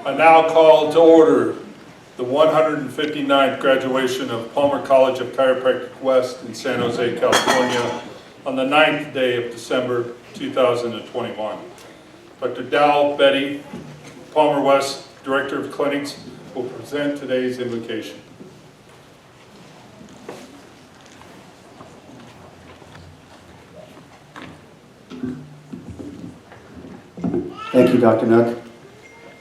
I now call to order the 159th graduation of Palmer College of Chiropractic West in San Jose, California on the 9th day of December 2021. Dr. Dal Betty, Palmer West Director of Clinics, will present today's invocation. Thank you, Dr. Nook.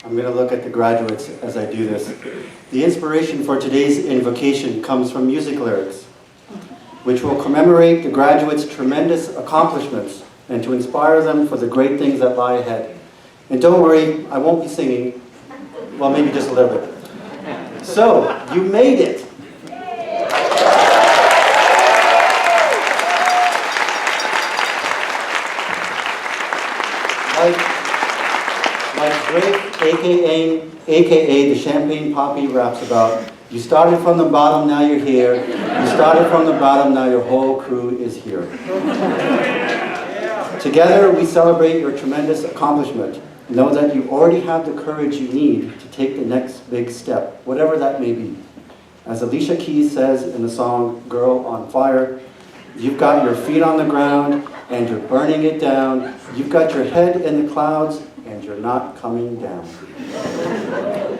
I'm going to look at the graduates as I do this. The inspiration for today's invocation comes from music lyrics, which will commemorate the graduates' tremendous accomplishments and to inspire them for the great things that lie ahead. And don't worry, I won't be singing. Well, maybe just a little bit. So, you made it. Like Drake, aka the Champagne Poppy raps about, you started from the bottom, now you're here. You started from the bottom, now your whole crew is here. Together, we celebrate your tremendous accomplishment. Know that you already have the courage you need to take the next big step, whatever that may be. As Alicia Keys says in the song, Girl on Fire, you've got your feet on the ground and you're burning it down. You've got your head in the clouds and you're not coming down.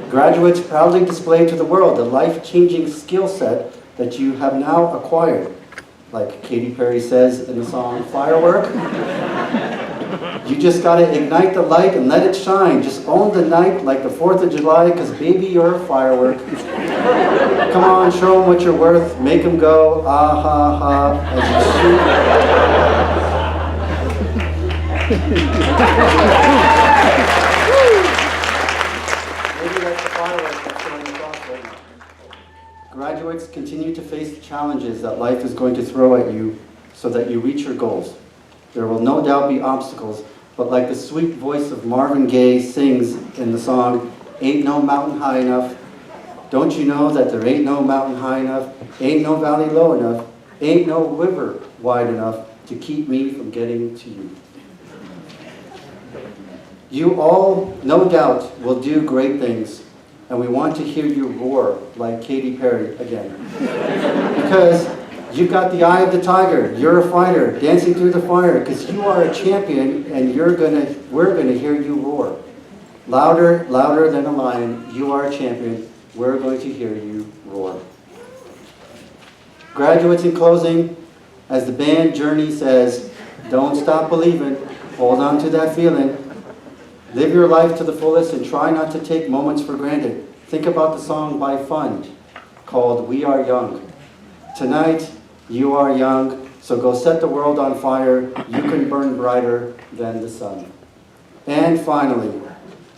Graduates proudly display to the world the life-changing skill set that you have now acquired. Like Katy Perry says in the song, Firework. You just gotta ignite the light and let it shine. Just own the night like the 4th of July, because baby, you're a firework. Come on, show them what you're worth. Make them go, ah, ha, ha, as you shoot. Maybe that's the firework that's going across right now. Graduates continue to face the challenges that life is going to throw at you so that you reach your goals. There will no doubt be obstacles, but like the sweet voice of Marvin Gaye sings in the song, Ain't No Mountain High Enough. Don't you know that there ain't no mountain high enough, ain't no valley low enough, ain't no river wide enough to keep me from getting to you. You all, no doubt, will do great things, and we want to hear you roar like Katy Perry again. Because you've got the eye of the tiger, you're a fighter, dancing through the fire, because you are a champion, and we're gonna hear you roar. Louder, louder than a lion, you are a champion, we're going to hear you roar. Graduates, in closing, as the band Journey says, don't stop believing, hold on to that feeling. Live your life to the fullest and try not to take moments for granted. Think about the song by Fund called We Are Young. Tonight, you are young, so go set the world on fire. You can burn brighter than the sun. And finally,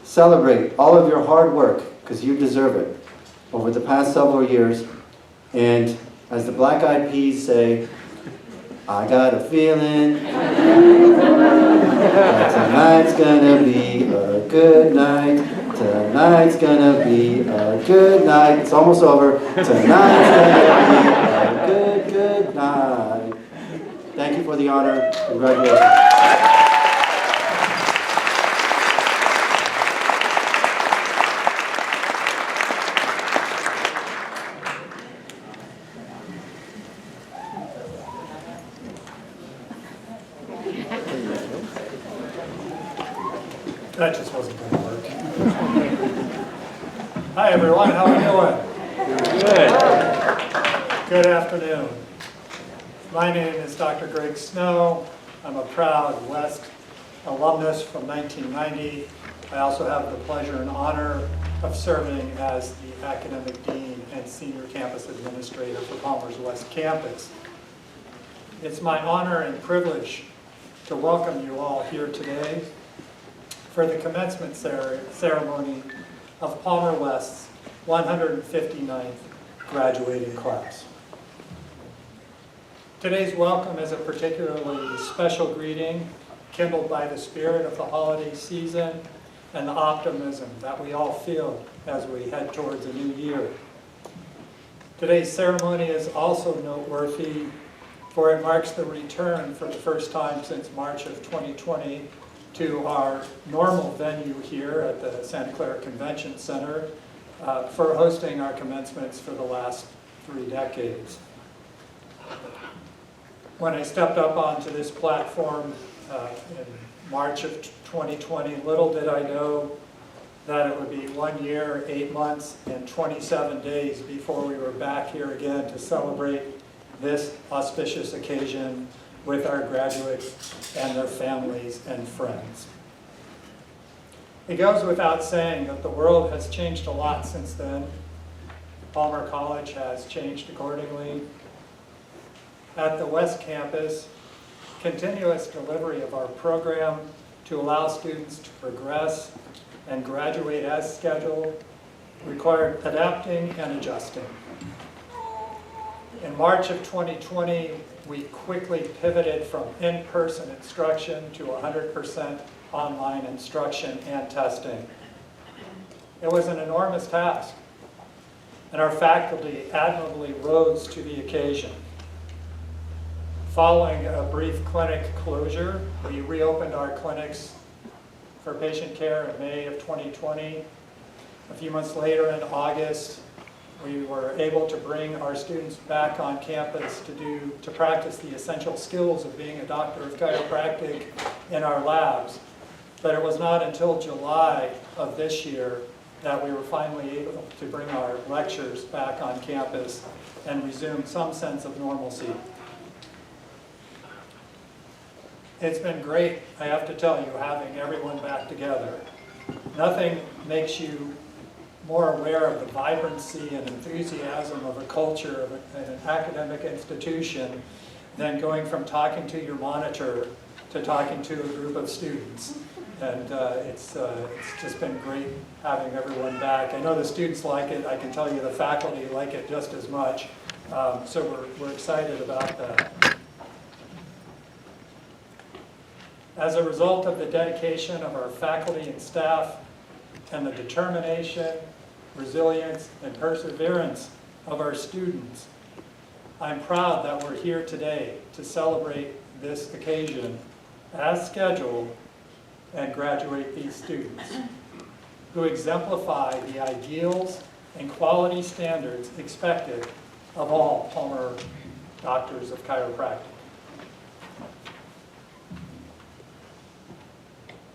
celebrate all of your hard work, because you deserve it, over the past several years. And as the Black Eyed Peas say, I got a feeling that tonight's gonna be a good night. Tonight's gonna be a good night. It's almost over. Tonight's gonna be a good night. Thank you for the honor. Congratulations. That just wasn't going to work. Hi everyone, how are you doing? Good. Good afternoon. My name is Dr. Greg Snow. I'm a proud West alumnus from 1990. I also have the pleasure and honor of serving as the Academic Dean and Senior Campus Administrator for Palmer's West Campus. It's my honor and privilege to welcome you all here today for the commencement ceremony of Palmer West's 159th graduating class. Today's welcome is a particularly special greeting kindled by the spirit of the holiday season and the optimism that we all feel as we head towards a new year. Today's ceremony is also noteworthy, for it marks the return for the first time since March of 2020 to our normal venue here at the Santa Clara Convention Center for hosting our commencements for the last 3 decades. When I stepped up onto this platform in March of 2020, little did I know that it would be 1 year, 8 months, and 27 days before we were back here again to celebrate this auspicious occasion with our graduates and their families and friends. It goes without saying that the world has changed a lot since then. Palmer College has changed accordingly. At the West Campus, continuous delivery of our program to allow students to progress and graduate as scheduled required adapting and adjusting. In March of 2020, we quickly pivoted from in-person instruction to 100% online instruction and testing. It was an enormous task, and our faculty admirably rose to the occasion. Following a brief clinic closure, we reopened our clinics for patient care in May of 2020. A few months later in August, we were able to bring our students back on campus to practice the essential skills of being a doctor of chiropractic in our labs. But it was not until July of this year that we were finally able to bring our lectures back on campus and resume some sense of normalcy. It's been great, I have to tell you, having everyone back together. Nothing makes you more aware of the vibrancy and enthusiasm of a culture of an academic institution than going from talking to your monitor to talking to a group of students. And it's just been great having everyone back. I know the students like it. I can tell you the faculty like it just as much. So we're excited about that. As a result of the dedication of our faculty and staff and the determination, resilience, and perseverance of our students, I'm proud that we're here today to celebrate this occasion as scheduled and graduate these students who exemplify the ideals and quality standards expected of all Palmer doctors of chiropractic.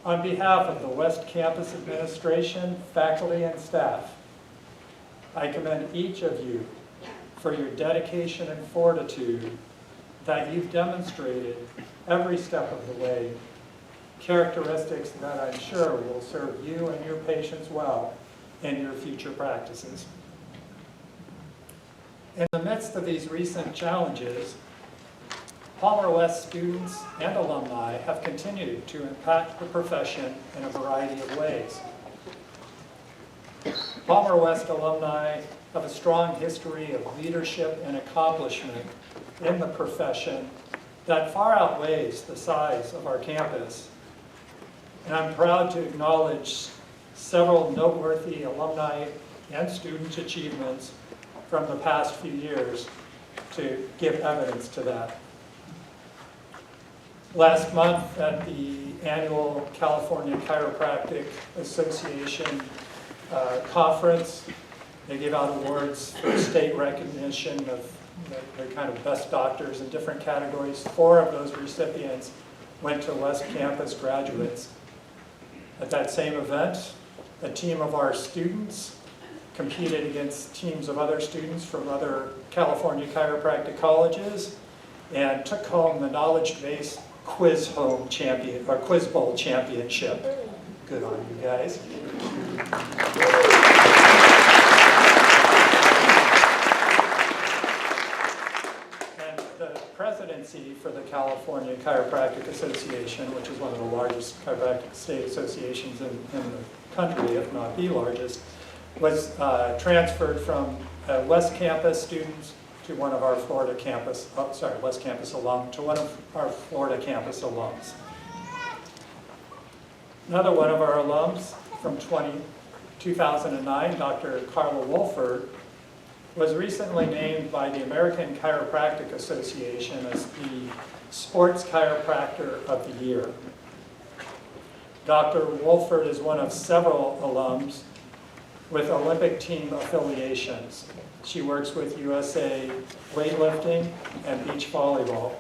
On behalf of the West Campus administration, faculty, and staff, I commend each of you for your dedication and fortitude that you've demonstrated every step of the way, characteristics that I'm sure will serve you and your patients well in your future practices. In the midst of these recent challenges, Palmer West students and alumni have continued to impact the profession in a variety of ways. Palmer West alumni have a strong history of leadership and accomplishment in the profession that far outweighs the size of our campus. And I'm proud to acknowledge several noteworthy alumni and student achievements from the past few years to give evidence to that. Last month at the annual California Chiropractic Association conference, they gave out awards for state recognition of the kind of best doctors in different categories. 4 of those recipients went to West Campus graduates. At that same event, a team of our students competed against teams of other students from other California chiropractic colleges and took home the knowledge-based Quiz Bowl championship. Good on you guys. And the presidency for the California Chiropractic Association, which is one of the largest chiropractic state associations in the country, if not the largest, was transferred from West Campus students to one of our Florida campus, West Campus alum, to one of our Florida campus alums. Another one of our alums from 2009, Dr. Carla Wolford, was recently named by the American Chiropractic Association as the Sports Chiropractor of the Year. Dr. Wolford is one of several alums with Olympic team affiliations. She works with USA weightlifting and beach volleyball.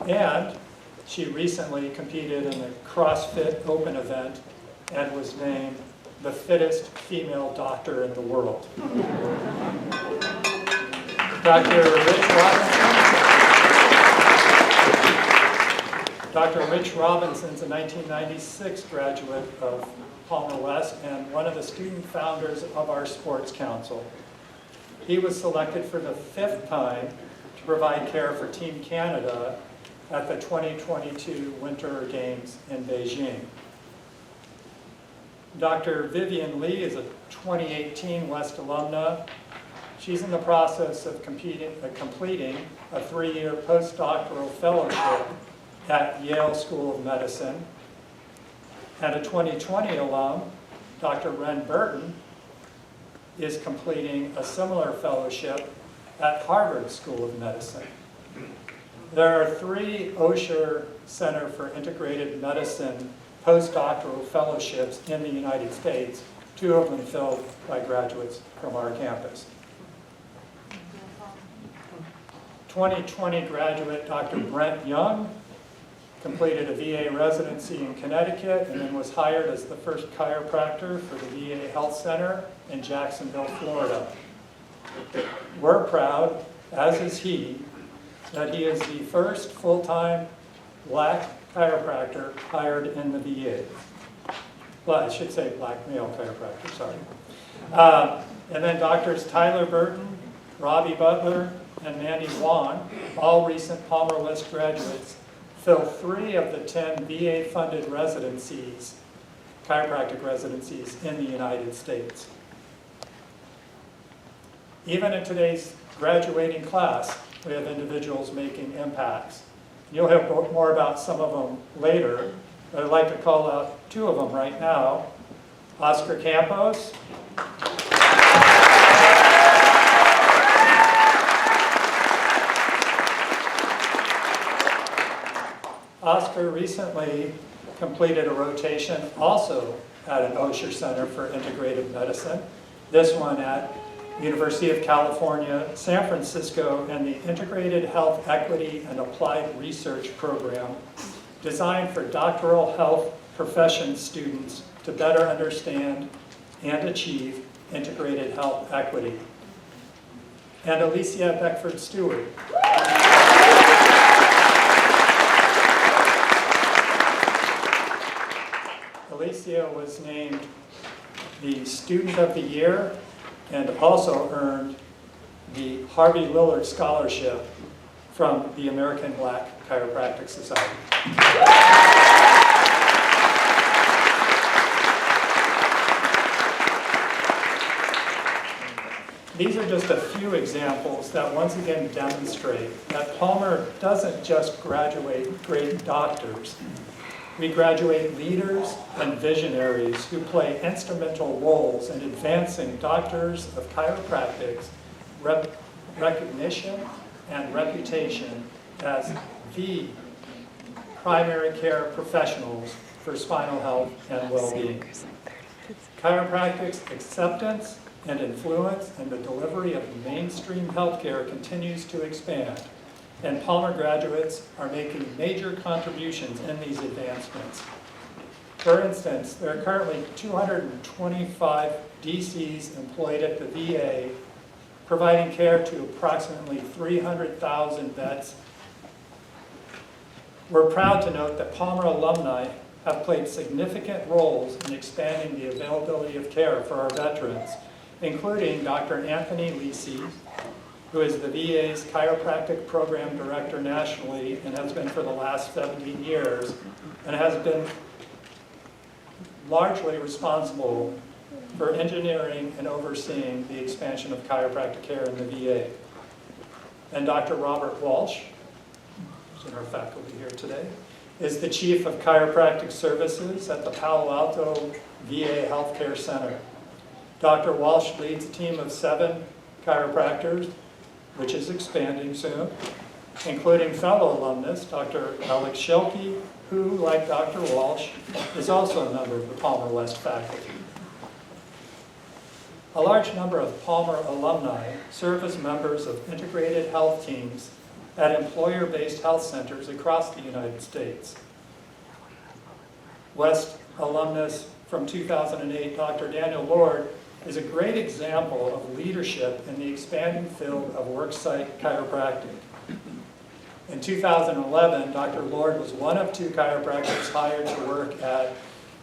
And she recently competed in the CrossFit Open event and was named the fittest female doctor in the world. Dr. Rich Robinson's a 1996 graduate of Palmer West and one of the student founders of our sports council. He was selected for the 5th time to provide care for Team Canada at the 2022 Winter Games in Beijing. Dr. Vivian Lee is a 2018 West alumna. She's in the process of completing a 3-year postdoctoral fellowship at Yale School of Medicine. And a 2020 alum, Dr. Ren Burton, is completing a similar fellowship at Harvard School of Medicine. There are 3 Osha Center for Integrated Medicine postdoctoral fellowships in the United States, 2 of them filled by graduates from our campus. 2020 graduate Dr. Brent Young completed a VA residency in Connecticut and then was hired as the first chiropractor for the VA Health Center in Jacksonville, Florida. We're proud, as is he, that he is the first full-time black chiropractor hired in the VA. Well, I should say black male chiropractor, sorry. And then Doctors Tyler Burton, Robbie Butler, and Mandy Wan, all recent Palmer List graduates, fill 3 of the 10 VA-funded residencies, chiropractic residencies in the United States. Even in today's graduating class, we have individuals making impacts. You'll hear more about some of them later, but I'd like to call out 2 of them right now. Oscar Campos. Oscar recently completed a rotation also at an Osha Center for Integrative Medicine, this one at University of California, San Francisco, and the Integrated Health Equity and Applied Research Program, designed for doctoral health profession students to better understand and achieve integrated health equity. And Alicia Beckford-Stewart. Alicia was named the Student of the Year and also earned the Harvey Lillard Scholarship from the American Black Chiropractic Society. These are just a few examples that once again demonstrate that Palmer doesn't just graduate great doctors. We graduate leaders and visionaries who play instrumental roles in advancing doctors of chiropractic's recognition and reputation as the primary care professionals for spinal health and well-being. Chiropractic's acceptance and influence in the delivery of mainstream healthcare continues to expand, and Palmer graduates are making major contributions in these advancements. For instance, there are currently 225 DCs employed at the VA, providing care to approximately 300,000 vets. We're proud to note that Palmer alumni have played significant roles in expanding the availability of care for our veterans, including Dr. Anthony Lisi, who is the VA's chiropractic program director nationally and has been for the last 17 years, and has been largely responsible for engineering and overseeing the expansion of chiropractic care in the VA. And Dr. Robert Walsh, who's in our faculty here today, is the Chief of Chiropractic Services at the Palo Alto VA Healthcare Center. Dr. Walsh leads a team of 7 chiropractors, which is expanding soon, including fellow alumnus, Dr. Alex Schilke, who, like Dr. Walsh, is also a member of the Palmer West faculty. A large number of Palmer alumni serve as members of integrated health teams at employer-based health centers across the United States. West alumnus from 2008, Dr. Daniel Lord, is a great example of leadership in the expanding field of worksite chiropractic. In 2011, Dr. Lord was one of 2 chiropractors hired to work at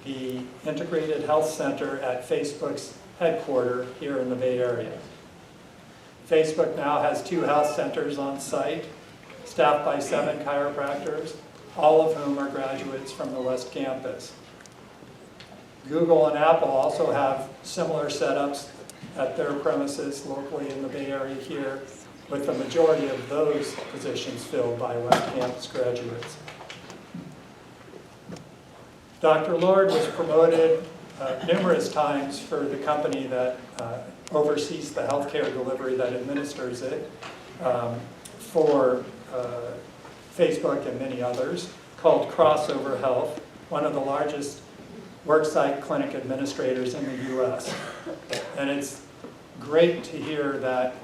the Integrated Health Center at Facebook's headquarters here in the Bay Area. Facebook now has 2 health centers on site, staffed by 7 chiropractors, all of whom are graduates from the West Campus. Google and Apple also have similar setups at their premises locally in the Bay Area here, with the majority of those positions filled by West Campus graduates. Dr. Lord was promoted numerous times for the company that oversees the healthcare delivery that administers it for Facebook and many others, called Crossover Health, one of the largest worksite clinic administrators in the U.S. And it's great to hear that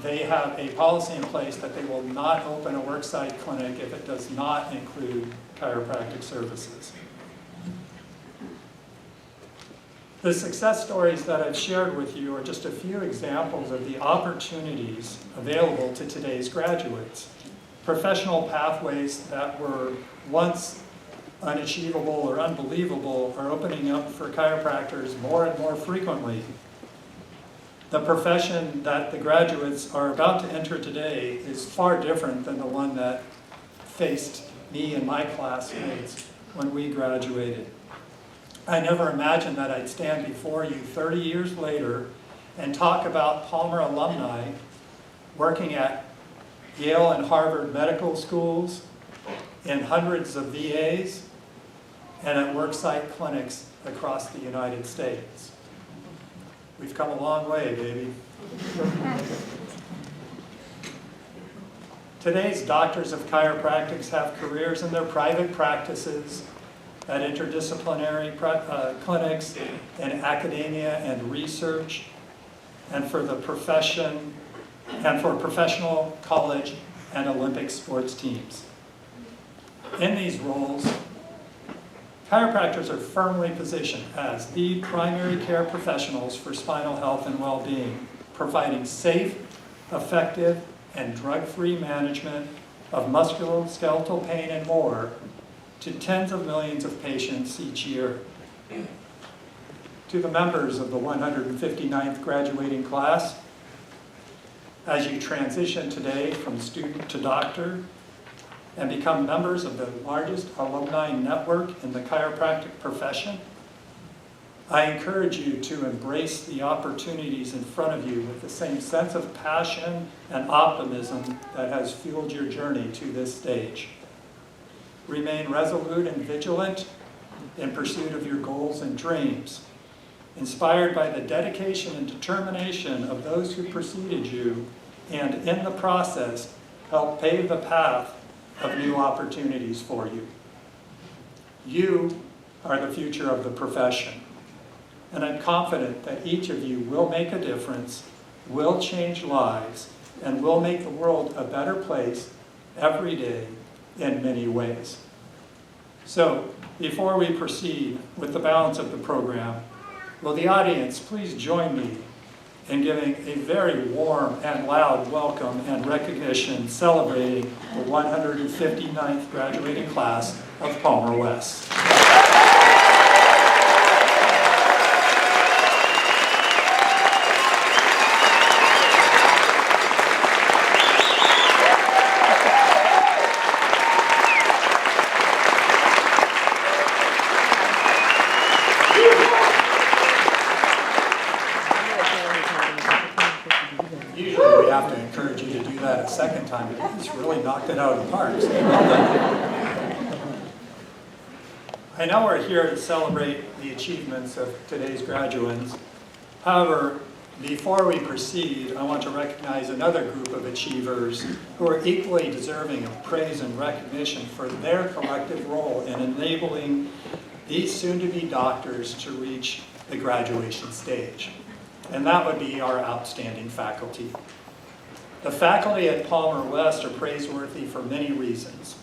they have a policy in place that they will not open a worksite clinic if it does not include chiropractic services. The success stories that I've shared with you are just a few examples of the opportunities available to today's graduates. Professional pathways that were once unachievable or unbelievable are opening up for chiropractors more and more frequently. The profession that the graduates are about to enter today is far different than the one that faced me and my classmates when we graduated. I never imagined that I'd stand before you 30 years later and talk about Palmer alumni working at Yale and Harvard medical schools, in hundreds of VAs, and at worksite clinics across the United States. We've come a long way, baby. Today's doctors of chiropractics have careers in their private practices, at interdisciplinary clinics, in academia and research, and for the profession, and for professional, college, and Olympic sports teams. In these roles, chiropractors are firmly positioned as the primary care professionals for spinal health and well-being, providing safe, effective, and drug-free management of musculoskeletal pain and more to tens of millions of patients each year. To the members of the 159th graduating class, as you transition today from student to doctor and become members of the largest alumni network in the chiropractic profession, I encourage you to embrace the opportunities in front of you with the same sense of passion and optimism that has fueled your journey to this stage. Remain resolute and vigilant in pursuit of your goals and dreams, inspired by the dedication and determination of those who preceded you, and in the process, help pave the path of new opportunities for you. You are the future of the profession, and I'm confident that each of you will make a difference, will change lives, and will make the world a better place every day in many ways. So, before we proceed with the balance of the program, will the audience please join me in giving a very warm and loud welcome and recognition celebrating the 159th graduating class of Palmer West. Usually we have to encourage you to do that a second time, but he's really knocked it out of the park. So well done. I know we're here to celebrate the achievements of today's graduates. However, Before we proceed, I want to recognize another group of achievers who are equally deserving of praise and recognition for their collective role in enabling these soon-to-be doctors to reach the graduation stage. And that would be our outstanding faculty. The faculty at Palmer West are praiseworthy for many reasons.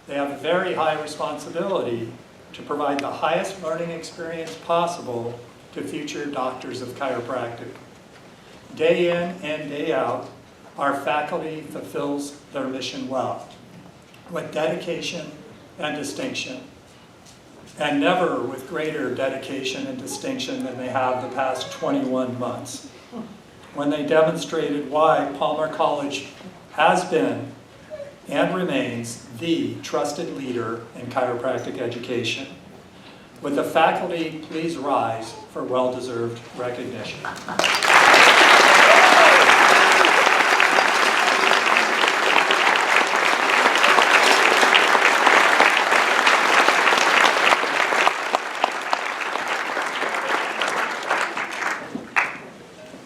They have a very high responsibility to provide the highest learning experience possible to future doctors of chiropractic. Day in and day out, our faculty fulfills their mission well, with dedication and distinction, and never with greater dedication and distinction than they have the past 21 months, when they demonstrated why Palmer College has been and remains the trusted leader in chiropractic education. Would the faculty please rise for well-deserved recognition?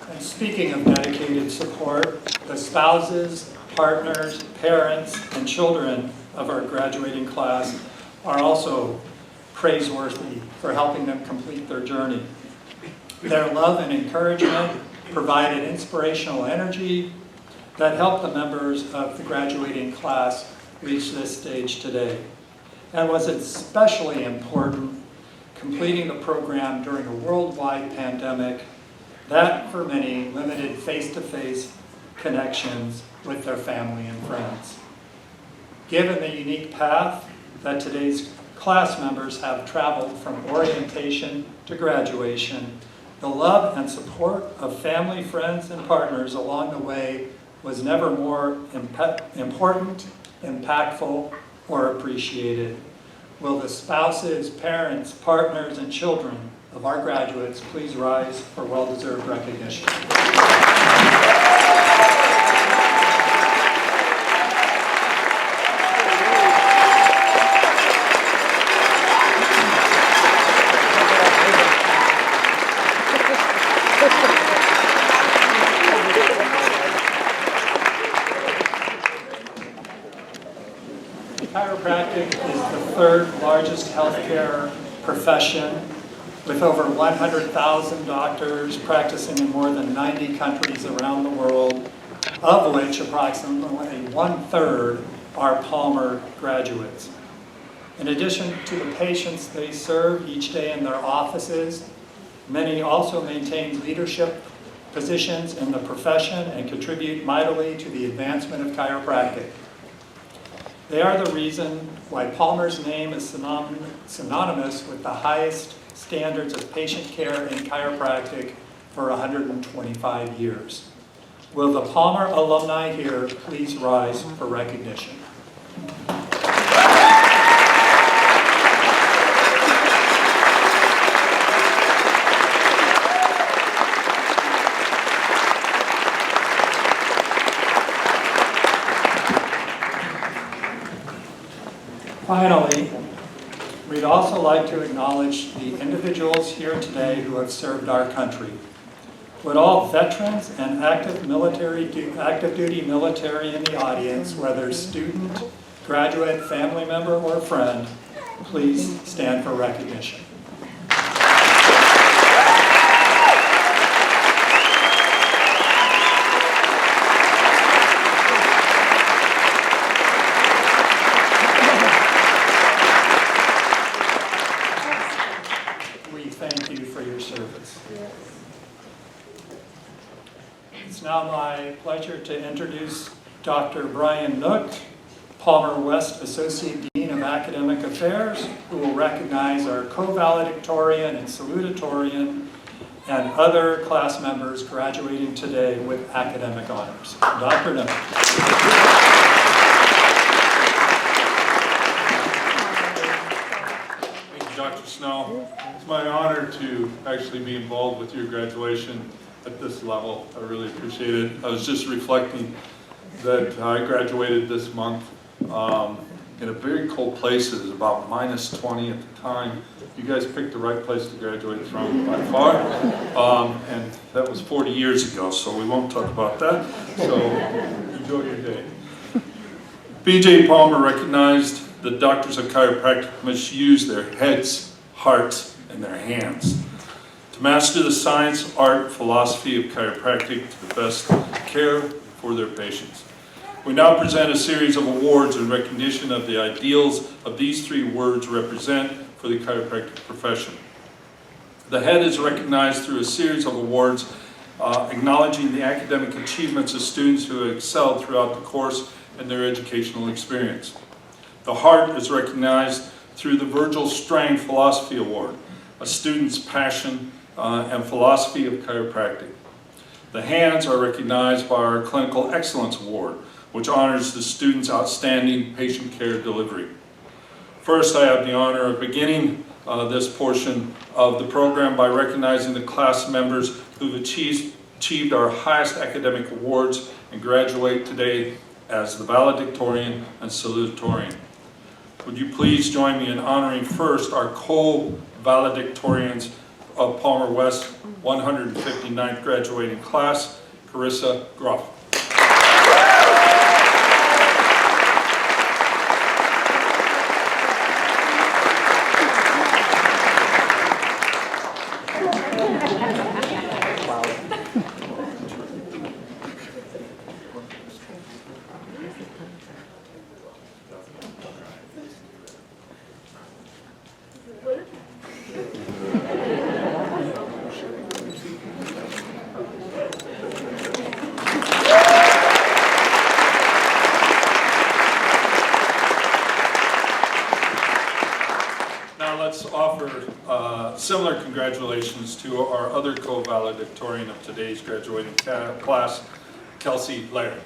And speaking of dedicated support, the spouses, partners, parents, and children of our graduating class are also praiseworthy for helping them complete their journey. Their love and encouragement provided inspirational energy that helped the members of the graduating class reach this stage today. And was especially important completing the program during a worldwide pandemic that, for many, limited face-to-face connections with their family and friends. Given the unique path that today's class members have traveled from orientation to graduation, the love and support of family, friends, and partners along the way was never more important, impactful, or appreciated. Will the spouses, parents, partners, and children of our graduates please rise for well-deserved recognition? Chiropractic is the third largest healthcare profession, with over 100,000 doctors practicing in more than 90 countries around the world, of which approximately 1/3 are Palmer graduates. In addition to the patients they serve each day in their offices, many also maintain leadership positions in the profession and contribute mightily to the advancement of chiropractic. They are the reason why Palmer's name is synonymous with the highest standards of patient care in chiropractic for 125 years. Will the Palmer alumni here please rise for recognition? Finally, we'd also like to acknowledge the individuals here today who have served our country. Would all veterans and active duty military in the audience, whether student, graduate, family member, or friend, please stand for recognition. It's now my pleasure to introduce Dr. Brent Young, Palmer West Associate Dean of Academic Affairs, who will recognize our co-valedictorian and salutatorian and other class members graduating today with academic honors. Dr. Young. Thank you, Dr. Snow. It's my honor to actually be involved with your graduation at this level. I really appreciate it. I was just reflecting that I graduated this month in a very cold place. It was about -20 at the time. You guys picked the right place to graduate from by far. And That was 40 years ago, so we won't talk about that. So enjoy your day. B.J. Palmer recognized that doctors of chiropractic must use their heads, hearts, and their hands to master the science, art, philosophy of chiropractic to the best care for their patients. We now present a series of awards in recognition of the ideals of these three words represent for the chiropractic profession. The head is recognized through a series of awards acknowledging the academic achievements of students who have excelled throughout the course and their educational experience. The heart is recognized through the Virgil Strang Philosophy Award, a student's passion and philosophy of chiropractic. The hands are recognized by our Clinical Excellence Award, which honors the student's outstanding patient care delivery. First, I have the honor of beginning this portion of the program by recognizing the class members who've achieved our highest academic awards and graduate today as the valedictorian and salutatorian. Would you please join me in honoring first our co-valedictorians of Palmer West 159th graduating class, Carissa Groff. Similar congratulations to our other co-valedictorian of today's graduating class, Kelsey Laird.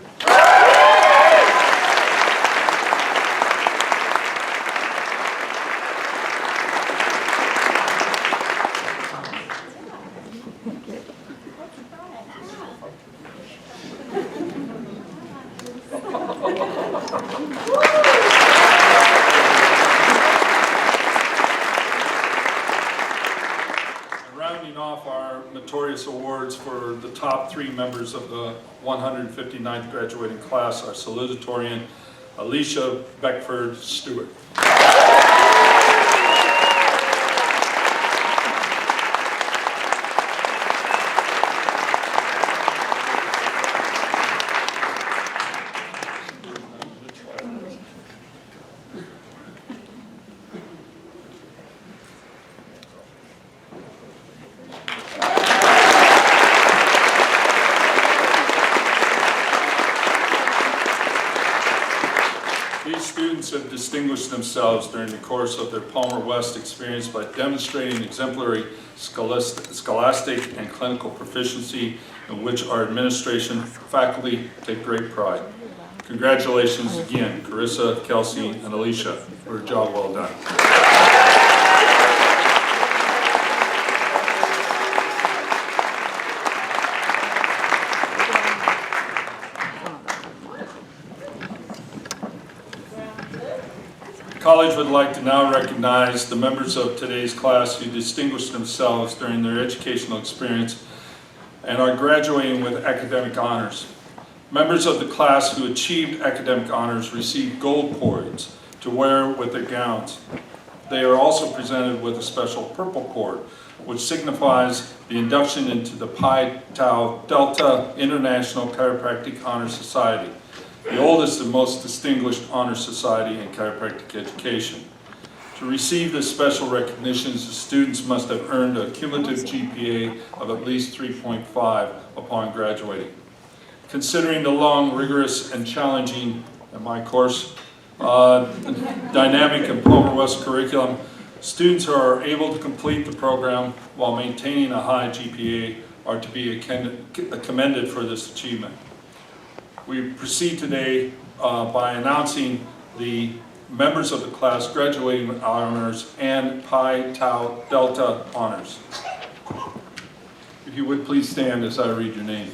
Awards for the top three members of the 159th graduating class, our salutatorian, Alicia Beckford Stewart. Have distinguished themselves during the course of their Palmer West experience by demonstrating exemplary scholastic and clinical proficiency in which our administration faculty take great pride. Congratulations again, Carissa, Kelsey, and Alicia, for a job well done. The college would like to now recognize the members of today's class who distinguished themselves during their educational experience and are graduating with academic honors. Members of the class who achieved academic honors received gold cords to wear with their gowns. They are also presented with a special purple cord, which signifies the induction into the Pi Tau Delta International Chiropractic Honor Society, the oldest and most distinguished honor society in chiropractic education. To receive this special recognition, the students must have earned a cumulative GPA of at least 3.5 upon graduating. Considering the long, rigorous, and challenging, in my course, dynamic and Palmer West curriculum, students who are able to complete the program while maintaining a high GPA are to be commended for this achievement. We proceed today by announcing the members of the class graduating with honors and Pi Tau Delta honors. If you would please stand as I read your name.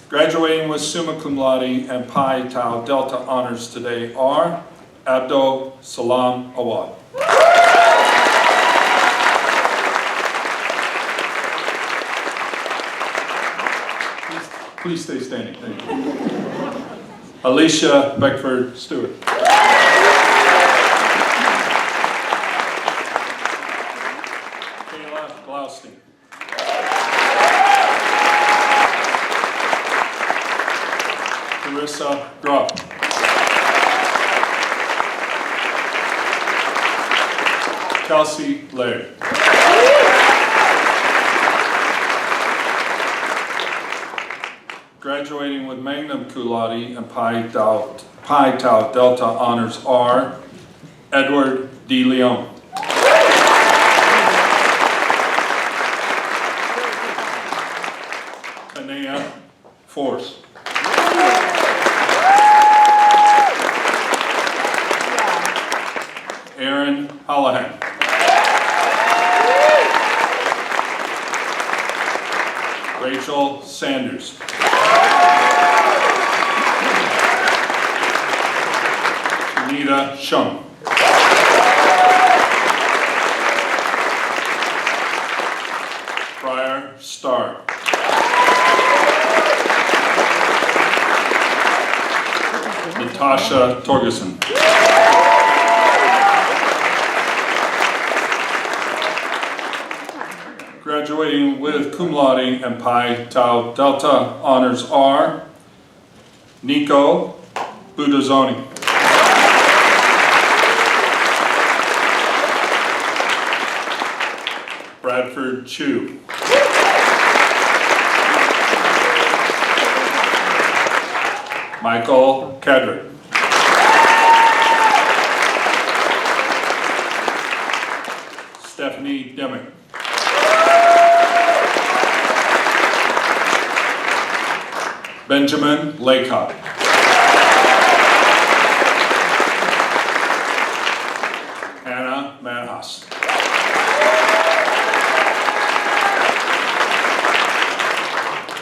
Graduating with summa cum laude and Pi Tau Delta honors today are Abdul Salam Awad. Please stay standing, thank you. Alicia Beckford Stewart. Kayla Glaustein. Carissa Groff. Kelsey Laird. Graduating with magna cum laude and Pi Tau Delta honors are Edward D. Leon. Tanea Force. Aaron Hallahan. Rachel Sanders. Anita Shum. Briar Starr. Natasha Torgerson. Graduating with cum laude and Pi Tau Delta honors are Nico Budazzoni. Bradford Chu. Michael Kedrick. Stephanie Demick. Benjamin Laycock. Hannah Manhas.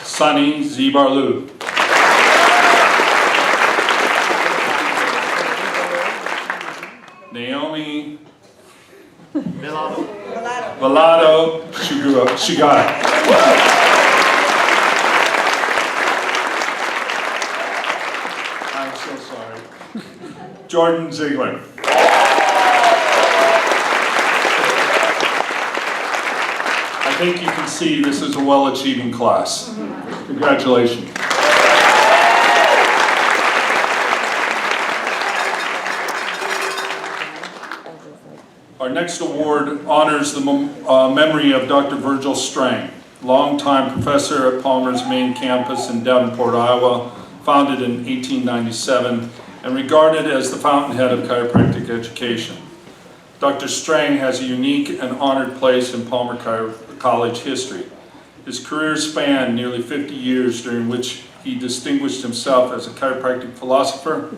Sunny Zibarlu. Naomi Velado Shigata. I'm so sorry. Jordan Ziegler. I think you can see this is a well-achieving class. Congratulations. Our next award honors the memory of Dr. Virgil Strang, longtime professor at Palmer's main campus in Davenport, Iowa, founded in 1897 and regarded as the fountainhead of chiropractic education. Dr. Strang has a unique and honored place in Palmer College history. His career spanned nearly 50 years, during which he distinguished himself as a chiropractic philosopher,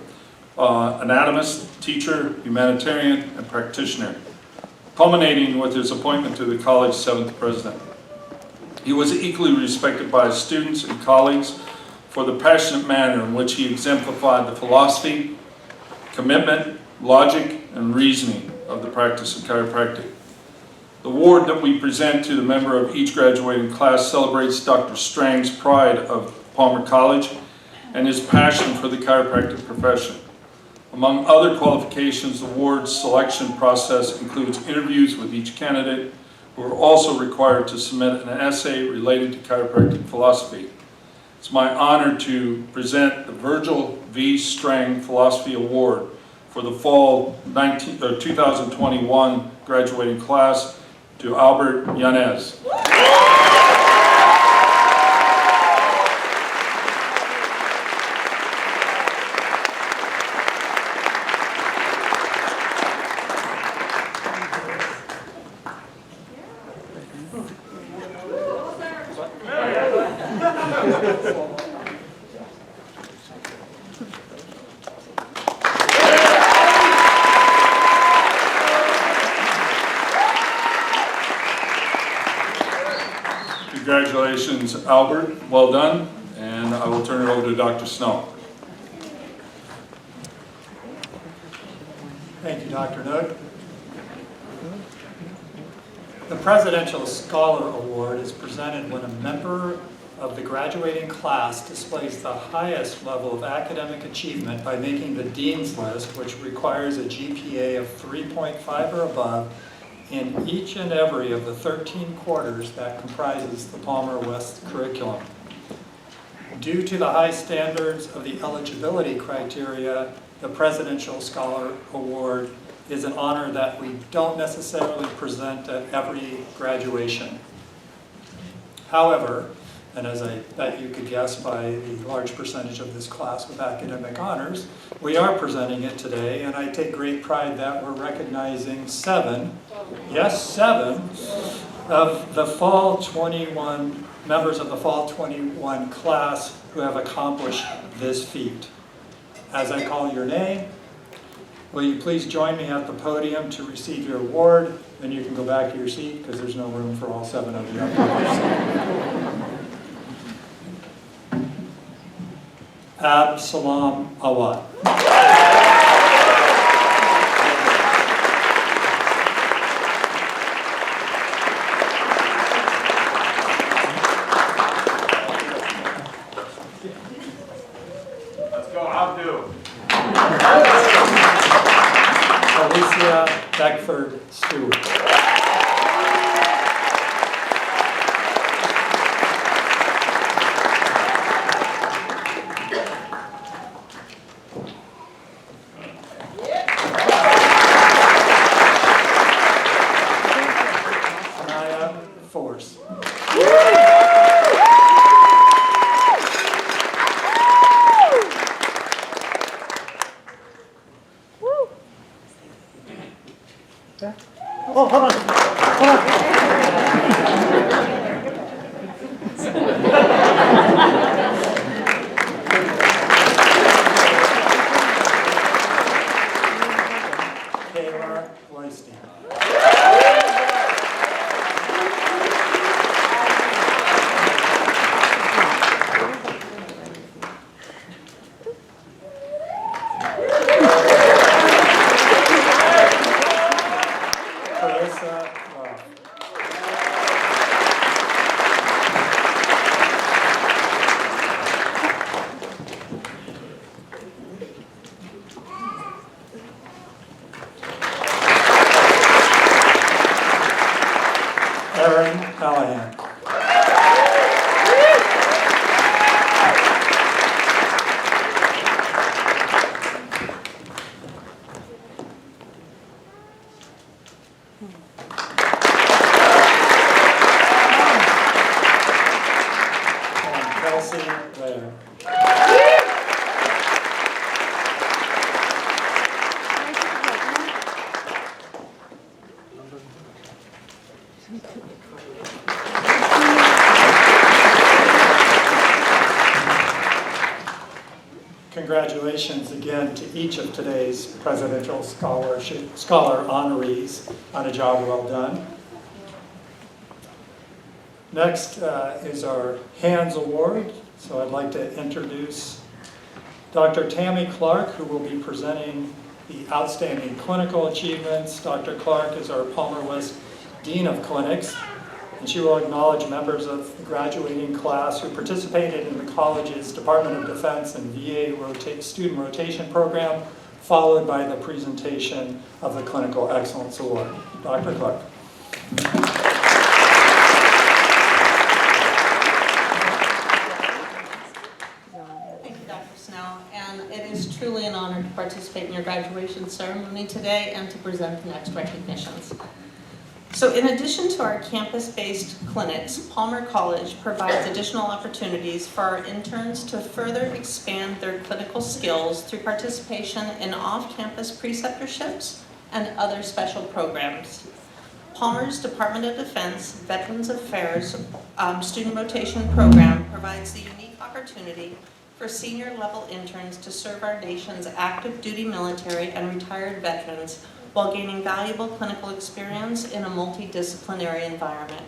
anatomist, teacher, humanitarian, and practitioner, culminating with his appointment to the college's 7th president. He was equally respected by his students and colleagues for the passionate manner in which he exemplified the philosophy, commitment, logic, and reasoning of the practice of chiropractic. The award that we present to the member of each graduating class celebrates Dr. Strang's pride of Palmer College and his passion for the chiropractic profession. Among other qualifications, the award's selection process includes interviews with each candidate, who are also required to submit an essay related to chiropractic philosophy. It's my honor to present the Virgil V. Strang Philosophy Award for the fall 2021 graduating class to Albert Yanez. Congratulations, Albert. Well done. And I will turn it over to Dr. Snow. Thank you, Dr. Nook. The Presidential Scholar Award is presented when a member of the graduating class displays the highest level of academic achievement by making the Dean's List, which requires a GPA of 3.5 or above in each and every of the 13 quarters that comprises the Palmer West curriculum. Due to the high standards of the eligibility criteria, the Presidential Scholar Award is an honor that we don't necessarily present at every graduation. However, and as I bet you could guess by the large percentage of this class with academic honors, we are presenting it today, and I take great pride that we're recognizing 7, yes, 7, of the Fall 21, members of the Fall 21 class who have accomplished this feat. As I call your name, will you please join me at the podium to receive your award, and you can go back to your seat because there's no room for all 7 of you up here. Absalom Awad. Let's go, Abdu. Alicia Beckford Stewart. Oh, hold on. Hold on. Kayla Weinstein. Congratulations again to each of today's Presidential Scholar honorees on a job well done. Next is our Hands Award. So I'd like to introduce Dr. Tammy Clark, who will be presenting the Outstanding Clinical Achievements. Dr. Clark is our Palmer West Dean of Clinics, and she will acknowledge members of the graduating class who participated in the college's Department of Defense and VA student rotation program, followed by the presentation of the Clinical Excellence Award. Dr. Clark. Thank you, Dr. Snow, and it is truly an honor to participate in your graduation ceremony today and to present the next recognitions. So in addition to our campus-based clinics, Palmer College provides additional opportunities for our interns to further expand their clinical skills through participation in off-campus preceptorships and other special programs. Palmer's Department of Defense Veterans Affairs Student Rotation Program provides the unique opportunity for senior level interns to serve our nation's active duty military and retired veterans while gaining valuable clinical experience in a multidisciplinary environment.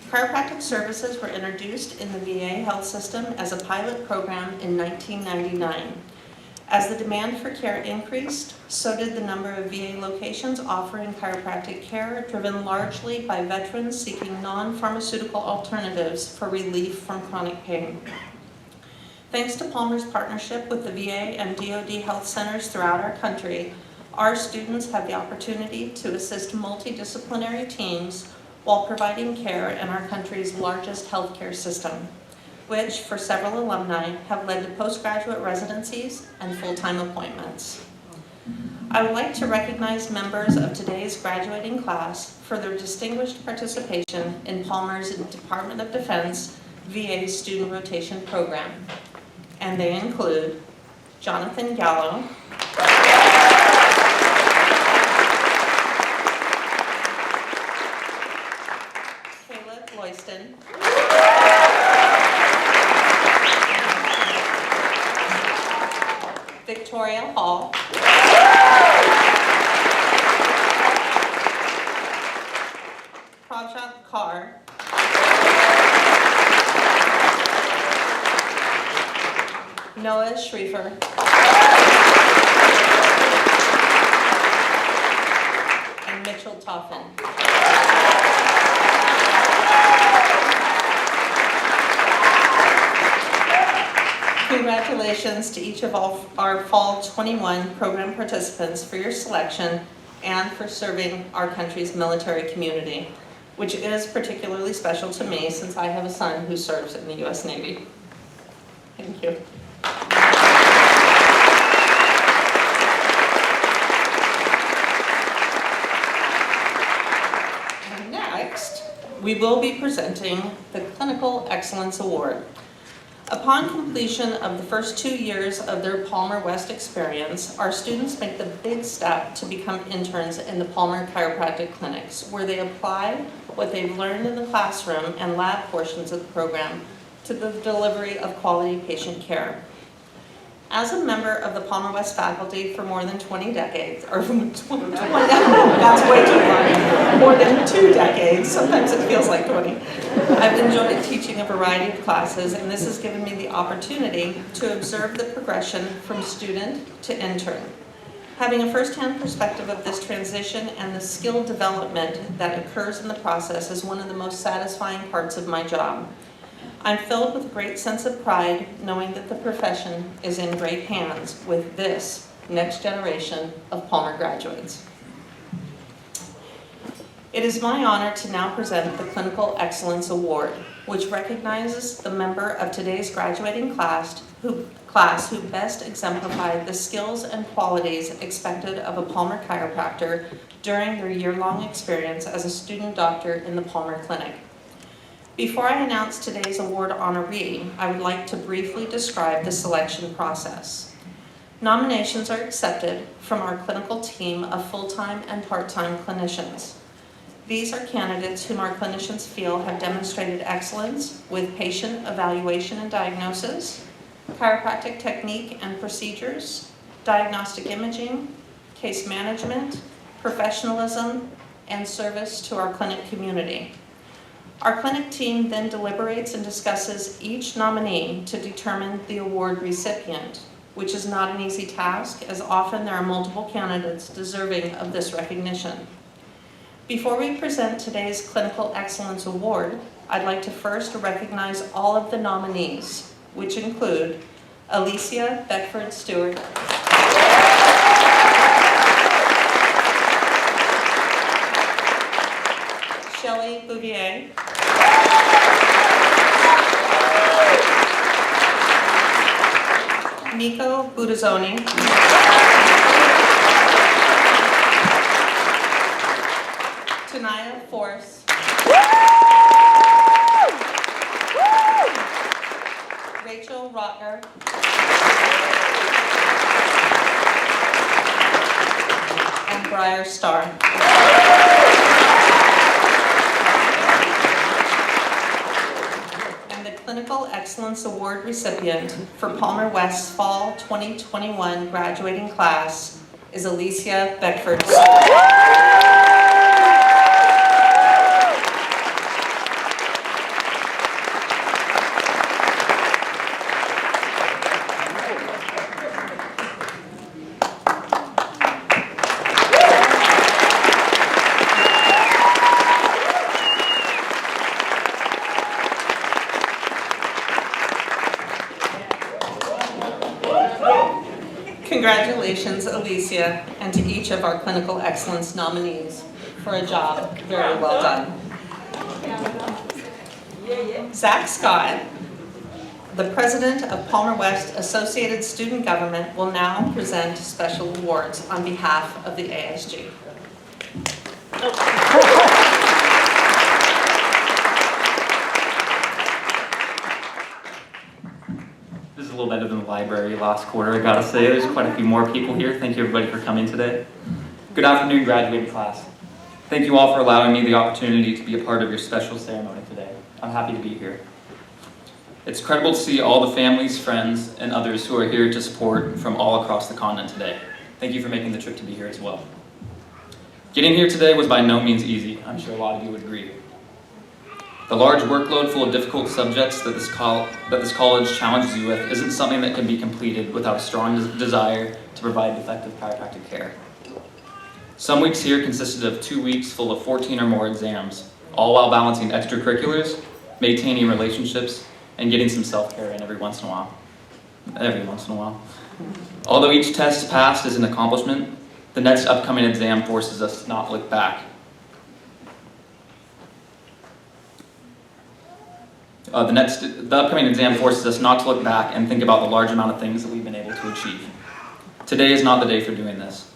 Chiropractic services were introduced in the VA health system as a pilot program in 1999. As the demand for care increased, so did the number of VA locations offering chiropractic care, driven largely by veterans seeking non-pharmaceutical alternatives for relief from chronic pain. Thanks to Palmer's partnership with the VA and DoD health centers throughout our country, our students have the opportunity to assist multidisciplinary teams while providing care in our country's largest healthcare system, which for several alumni have led to postgraduate residencies and full-time appointments. I would like to recognize members of today's graduating class for their distinguished participation in Palmer's Department of Defense VA Student Rotation Program. And they include Jonathan Gallo, Caleb Loyston, Victoria Hall, Prajat Kaur, Noah Schriefer, and Mitchell Toffin. Congratulations to each of our Fall 21 program participants for your selection and for serving our country's military community, which is particularly special to me since I have a son who serves in the U.S. Navy. Thank you. And next, we will be presenting the Clinical Excellence Award. Upon completion of the first 2 years of their Palmer West experience, our students make the big step to become interns in the Palmer Chiropractic Clinics, where they apply what they've learned in the classroom and lab portions of the program to the delivery of quality patient care. As a member of the Palmer West faculty for more than 20 decades, or 20, that's way too long, more than 2 decades, sometimes it feels like 20. I've enjoyed teaching a variety of classes, and this has given me the opportunity to observe the progression from student to intern. Having a first-hand perspective of this transition and the skill development that occurs in the process is one of the most satisfying parts of my job. I'm filled with a great sense of pride knowing that the profession is in great hands with this next generation of Palmer graduates. It is my honor to now present the Clinical Excellence Award, which recognizes the member of today's graduating class who best exemplified the skills and qualities expected of a Palmer chiropractor during their year-long experience as a student doctor in the Palmer Clinic. Before I announce today's award honoree, I would like to briefly describe the selection process. Nominations are accepted from our clinical team of full-time and part-time clinicians. These are candidates whom our clinicians feel have demonstrated excellence with patient evaluation and diagnosis, chiropractic technique and procedures, diagnostic imaging, case management, professionalism, and service to our clinic community. Our clinic team then deliberates and discusses each nominee to determine the award recipient, which is not an easy task, as often there are multiple candidates deserving of this recognition. Before we present today's Clinical Excellence Award, I'd like to first recognize all of the nominees, which include Alicia Beckford-Stewart, Shelley Bouvier, Nico Budazzoni, Tanaya Force, Rachel Rotner, and Briar Starr. And the Clinical Excellence Award recipient for Palmer West's Fall 2021 graduating class is Alicia Beckford-Stewart. Congratulations, Alicia, and to each of our clinical excellence nominees for a job very well done. Zach Scott, the president of Palmer West Associated Student Government, will now present special awards on behalf of the ASG. This is a little better than the library last quarter, I gotta say. There's quite a few more people here. Thank you everybody for coming today. Good afternoon, graduating class. Thank you all for allowing me the opportunity to be a part of your special ceremony today. I'm happy to be here. It's incredible to see all the families, friends, and others who are here to support from all across the continent today. Thank you for making the trip to be here as well. Getting here today was by no means easy. I'm sure a lot of you would agree. The large workload full of difficult subjects that this college challenges you with isn't something that can be completed without a strong desire to provide effective chiropractic care. Some weeks here consisted of 2 weeks full of 14 or more exams, all while balancing extracurriculars, maintaining relationships, and getting some self-care in every once in a while. Although each test passed is an accomplishment, the next upcoming exam forces us to not look back. The upcoming exam forces us not to look back and think about the large amount of things that we've been able to achieve. Today is not the day for doing this.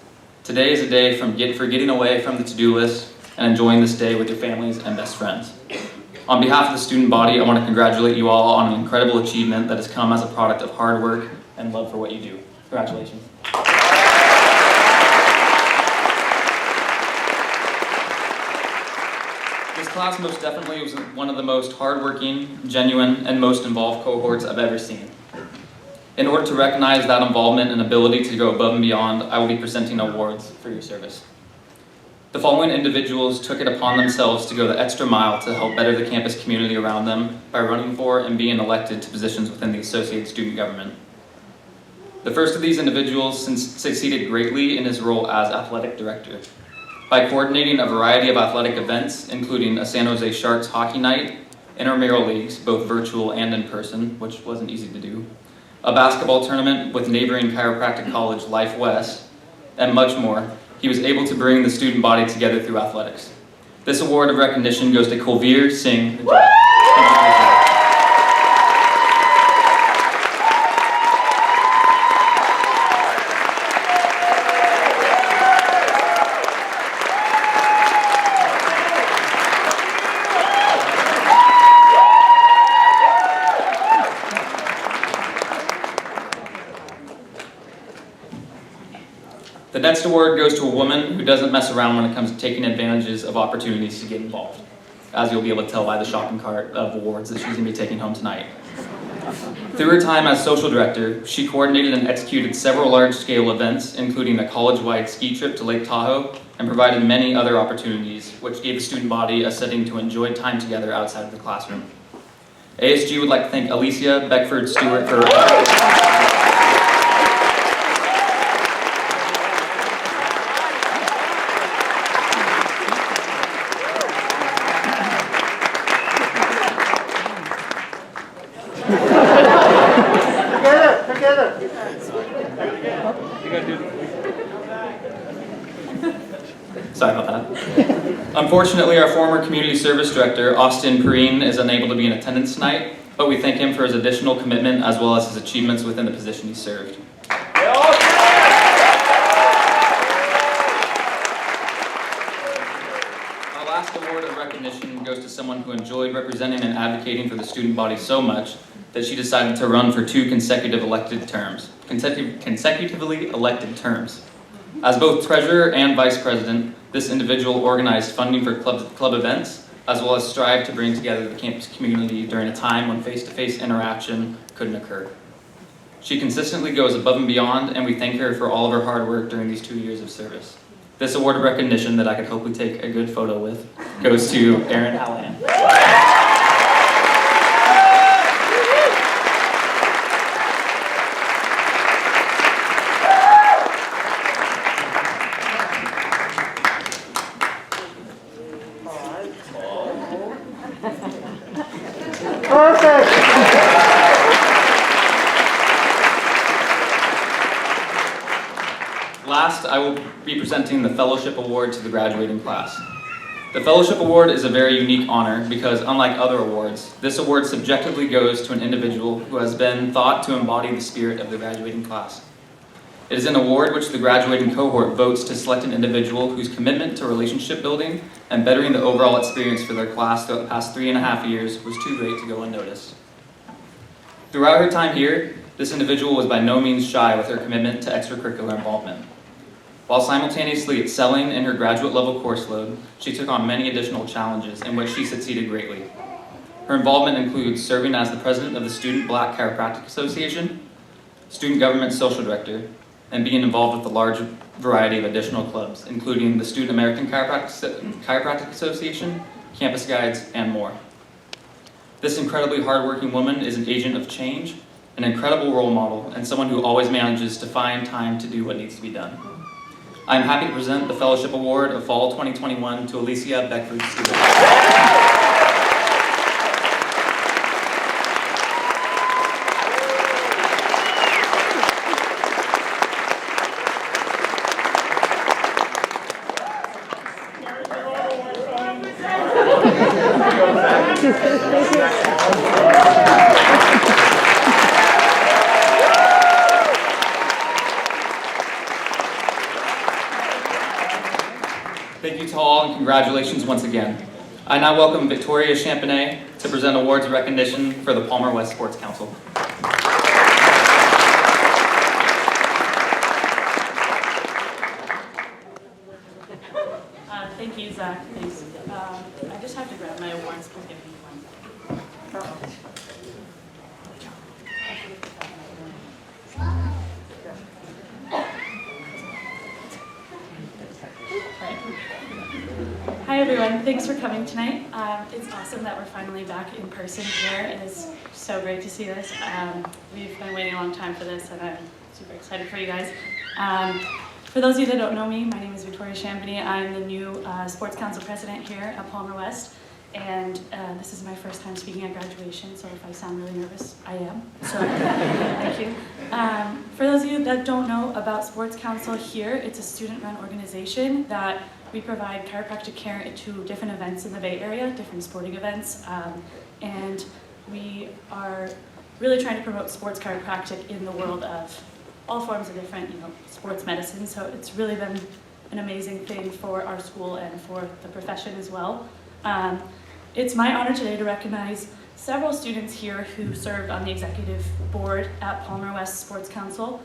Today is a day for getting away from the to-do list and enjoying this day with your families and best friends. On behalf of the student body, I want to congratulate you all on an incredible achievement that has come as a product of hard work and love for what you do. Congratulations. This class most definitely was one of the most hardworking, genuine, and most involved cohorts I've ever seen. In order to recognize that involvement and ability to go above and beyond, I will be presenting awards for your service. The following individuals took it upon themselves to go the extra mile to help better the campus community around them by running for and being elected to positions within the Associated Student Government. The first of these individuals succeeded greatly in his role as athletic director. By coordinating a variety of athletic events, including a San Jose Sharks hockey night, intramural leagues, both virtual and in person, which wasn't easy to do, a basketball tournament with neighboring chiropractic college Life West, and much more, he was able to bring the student body together through athletics. This award of recognition goes to Kulveer Singh. The next award goes to a woman who doesn't mess around when it comes to taking advantages of opportunities to get involved, as you'll be able to tell by the shopping cart of awards that she's going to be taking home tonight. Through her time as social director, she coordinated and executed several large-scale events, including a college-wide ski trip to Lake Tahoe, and provided many other opportunities, which gave the student body a setting to enjoy time together outside of the classroom. ASG would like to thank Alicia Beckford Stewart for her Sorry about that. Unfortunately, our former community service director, Austin Perrine, is unable to be in attendance tonight, but we thank him for his additional commitment as well as his achievements within the position he served. Our last award of recognition goes to someone who enjoyed representing and advocating for the student body so much that she decided to run for 2 consecutively elected terms. As both treasurer and vice president, this individual organized funding for club events, as well as strived to bring together the campus community during a time when face-to-face interaction couldn't occur. She consistently goes above and beyond, and we thank her for all of her hard work during these 2 years of service. This award of recognition that I could hopefully take a good photo with goes to Erin Hallahan. last, I will be presenting the Fellowship Award to the graduating class. The Fellowship Award is a very unique honor because, unlike other awards, this award subjectively goes to an individual who has been thought to embody the spirit of the graduating class. It is an award which the graduating cohort votes to select an individual whose commitment to relationship building and bettering the overall experience for their class throughout the past 3.5 years was too great to go unnoticed. Throughout her time here, this individual was by no means shy with her commitment to extracurricular involvement. While simultaneously excelling in her graduate level course load, she took on many additional challenges in which she succeeded greatly. Her involvement includes serving as the president of the Student Black Chiropractic Association, student government social director, and being involved with a large variety of additional clubs, including the Student American Chiropractic Association, Campus Guides, and more. This incredibly hardworking woman is an agent of change, an incredible role model, and someone who always manages to find time to do what needs to be done. I'm happy to present the Fellowship Award of Fall 2021 to Alicia Beckford-Stewart. Thank you to all, and congratulations once again. I now welcome Victoria Champanet to present awards of recognition for the Palmer West Sports Council. Thank you, Zach. Thanks. I just have to grab my awards. Please give me one. Hi everyone, thanks for coming tonight. It's awesome that we're finally back in person here. It is so great to see this. We've been waiting a long time for this and I'm super excited for you guys. For those of you that don't know me, my name is Victoria Champanet. I'm the new Sports Council President here at Palmer West. And this is my first time speaking at graduation, so if I sound really nervous, I am. So thank you. For those of you that don't know about Sports Council here, it's a student-run organization that we provide chiropractic care to different events in the Bay Area, different sporting events, and we are really trying to promote sports chiropractic in the world of all forms of different, sports medicine. So it's really been an amazing thing for our school and for the profession as well. It's my honor today to recognize several students here who served on the executive board at Palmer West Sports Council.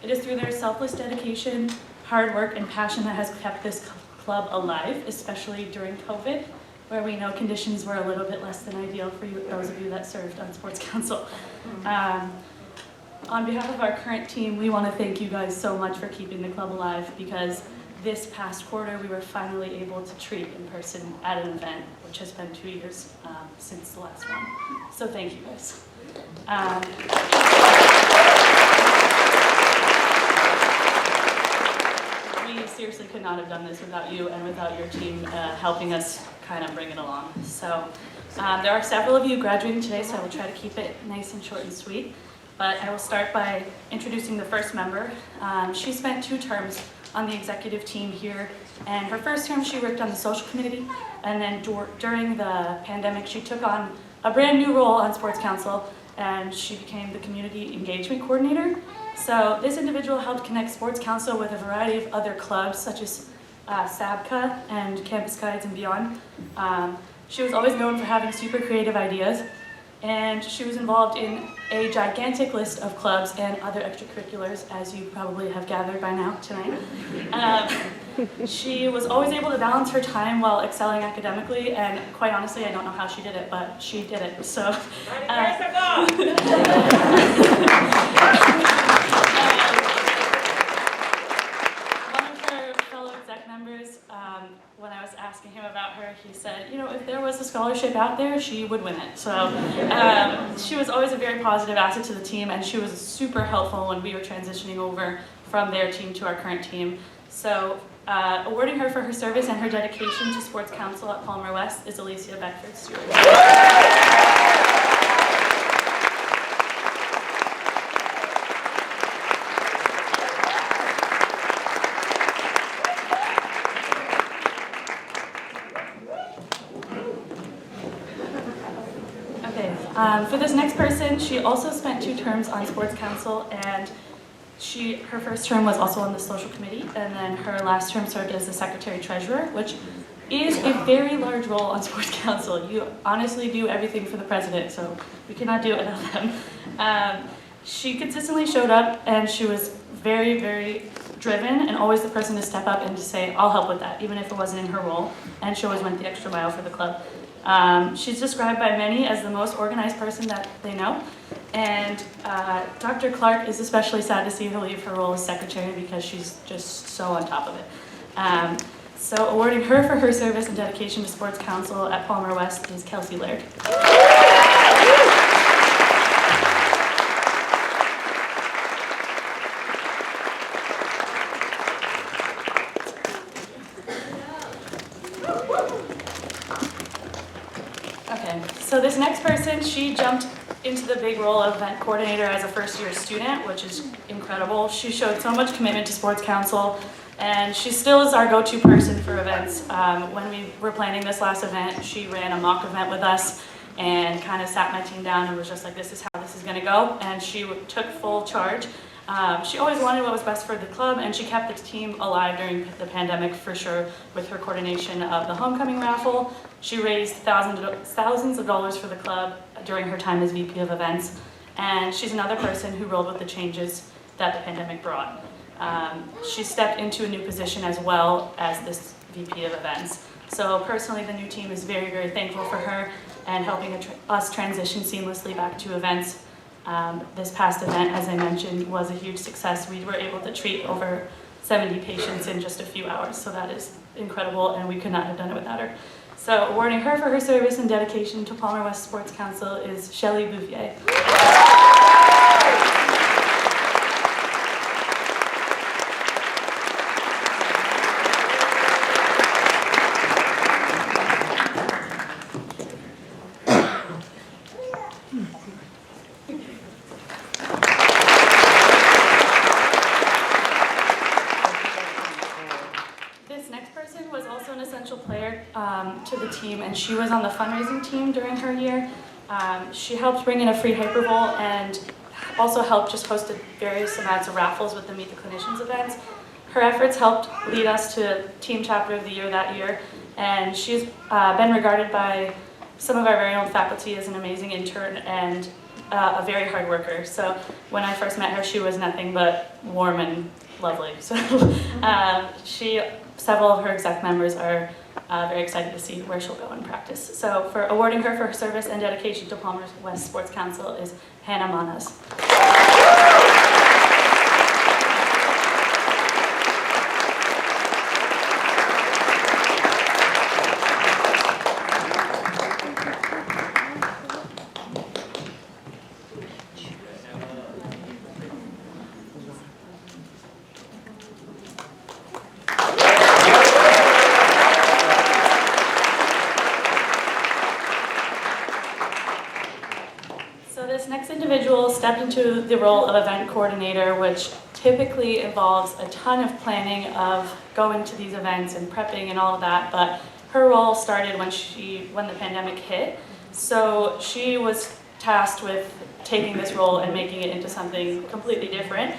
It is through their selfless dedication, hard work, and passion that has kept this club alive, especially during COVID, where we know conditions were a little bit less than ideal for you, those of you that served on Sports Council. On behalf of our current team, we want to thank you guys so much for keeping the club alive, because this past quarter we were finally able to treat in person at an event, which has been 2 years since the last one. So thank you guys. We seriously could not have done this without you and without your team helping us kind of bring it along. So there are several of you graduating today, so I will try to keep it nice and short and sweet. But I will start by introducing the first member. She spent 2 terms on the executive team here, and her first term she worked on the social committee, and then during the pandemic she took on a brand new role on Sports Council, and she became the community engagement coordinator. So this individual helped connect Sports Council with a variety of other clubs such as SABCA and Campus Guides and beyond. She was always known for having super creative ideas, and she was involved in a gigantic list of clubs and other extracurriculars, as you probably have gathered by now tonight. She was always able to balance her time while excelling academically, and quite honestly, I don't know how she did it, but she did it. So, when I was asking him about her, he said, if there was a scholarship out there, she would win it. So she was always a very positive asset to the team, and she was super helpful when we were transitioning over from their team to our current team. So awarding her for her service and her dedication to Sports Council at Palmer West is Alicia Beckford-Stewart. For this next person, she also spent 2 terms on sports council, and her first term was also on the social committee, and then her last term served as the secretary treasurer, which is a very large role on sports council. You honestly do everything for the president, so we cannot do it without them. She consistently showed up, and she was very, very driven, and always the person to step up and to say, I'll help with that, even if it wasn't in her role, and she always went the extra mile for the club. She's described by many as the most organized person that they know, and Dr. Clark is especially sad to see her leave her role as secretary because she's just so on top of it. So awarding her for her service and dedication to Sports Council at Palmer West is Kelsey Laird. Okay, so this next person, she jumped into the big role of event coordinator as a first-year student, which is incredible. She showed so much commitment to Sports Council, and she still is our go-to person for events. When we were planning this last event, she ran a mock event with us and kind of sat my team down and was just like, this is how this is going to go, and she took full charge. She always wanted what was best for the club, and she kept the team alive during the pandemic for sure with her coordination of the homecoming raffle. She raised thousands of dollars for the club during her time as VP of events, and she's another person who rolled with the changes that the pandemic brought. She stepped into a new position as well as this VP of events. So personally, the new team is very, very thankful for her and helping us transition seamlessly back to events. This past event, as I mentioned, was a huge success. We were able to treat over 70 patients in just a few hours, so that is incredible, and we could not have done it without her. So awarding her for her service and dedication to Palmer West Sports Council is Shelley Bouvier. To the team, and she was on the fundraising team during her year. She helped bring in a free Hyper Bowl and also helped just hosted various amounts of raffles with the Meet the Clinicians events. Her efforts helped lead us to Team Chapter of the Year that year, and she's been regarded by some of our very own faculty as an amazing intern and a very hard worker. So when I first met her, she was nothing but warm and lovely. So several of her exec members are very excited to see where she'll go in practice. So for awarding her for her service and dedication to Palmer West Sports Council is Hannah Manas. Stepped into the role of event coordinator, which typically involves a ton of planning of going to these events and prepping and all of that, but her role started when the pandemic hit. So she was tasked with taking this role and making it into something completely different.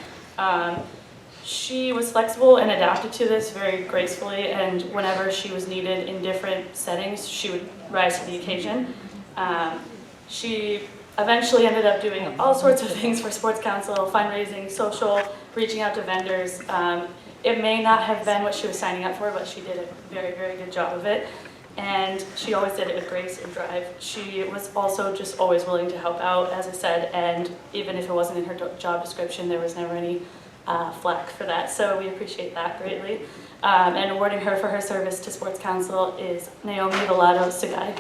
She was flexible and adapted to this very gracefully, and whenever she was needed in different settings, she would rise to the occasion. She eventually ended up doing all sorts of things for Sports Council, fundraising, social, reaching out to vendors. It may not have been what she was signing up for, but she did a very, very good job of it. And she always did it with grace and drive. She was also just always willing to help out, as I said, and even if it wasn't in her job description, there was never any flack for that. So we appreciate that greatly. And awarding her for her service to Sports Council is Naomi Villado Segai.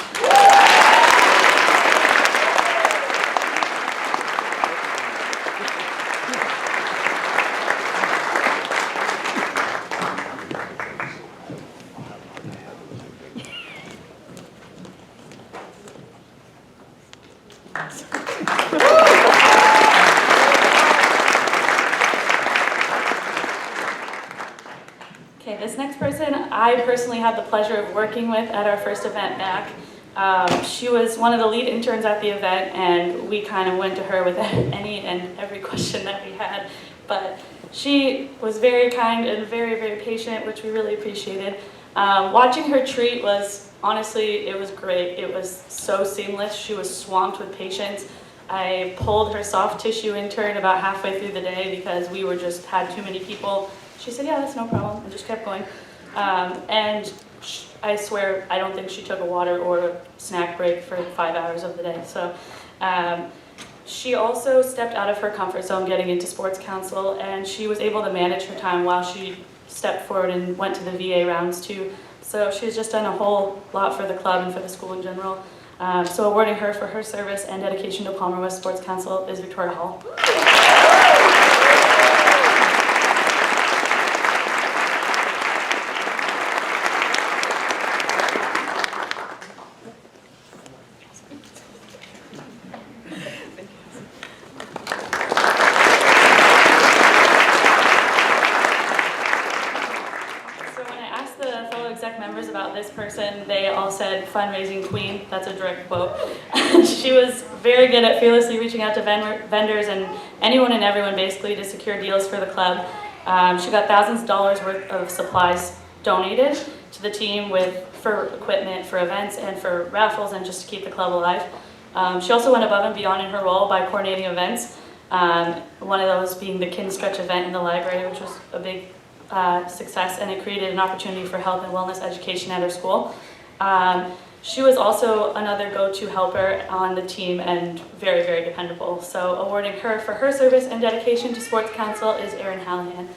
Okay, this next person I personally had the pleasure of working with at our first event back. She was one of the lead interns at the event, and we kind of went to her with any and every question that we had. But she was very kind and very, very patient, which we really appreciated. Watching her treat was, honestly, it was great. It was so seamless. She was swamped with patients. I pulled her soft tissue intern about halfway through the day because we had too many people. She said, yeah, that's no problem, and just kept going. And I swear, I don't think she took a water or a snack break for 5 hours of the day. So she also stepped out of her comfort zone getting into sports council, and she was able to manage her time while she stepped forward and went to the VA rounds too. So she's just done a whole lot for the club and for the school in general. So awarding her for her service and dedication to Palmer West Sports Council is Victoria Hall. Person, they all said fundraising queen. That's a direct quote. She was very good at fearlessly reaching out to vendors and anyone and everyone basically to secure deals for the club. She got thousands of dollars worth of supplies donated to the team for equipment, for events, and for raffles, and just to keep the club alive. She also went above and beyond in her role by coordinating events. One of those being the Kin Stretch event in the library, which was a big success, and it created an opportunity for health and wellness education at her school. She was also another go-to helper on the team and very, very dependable. So awarding her for her service and dedication to Sports Council is Erin Hallahan.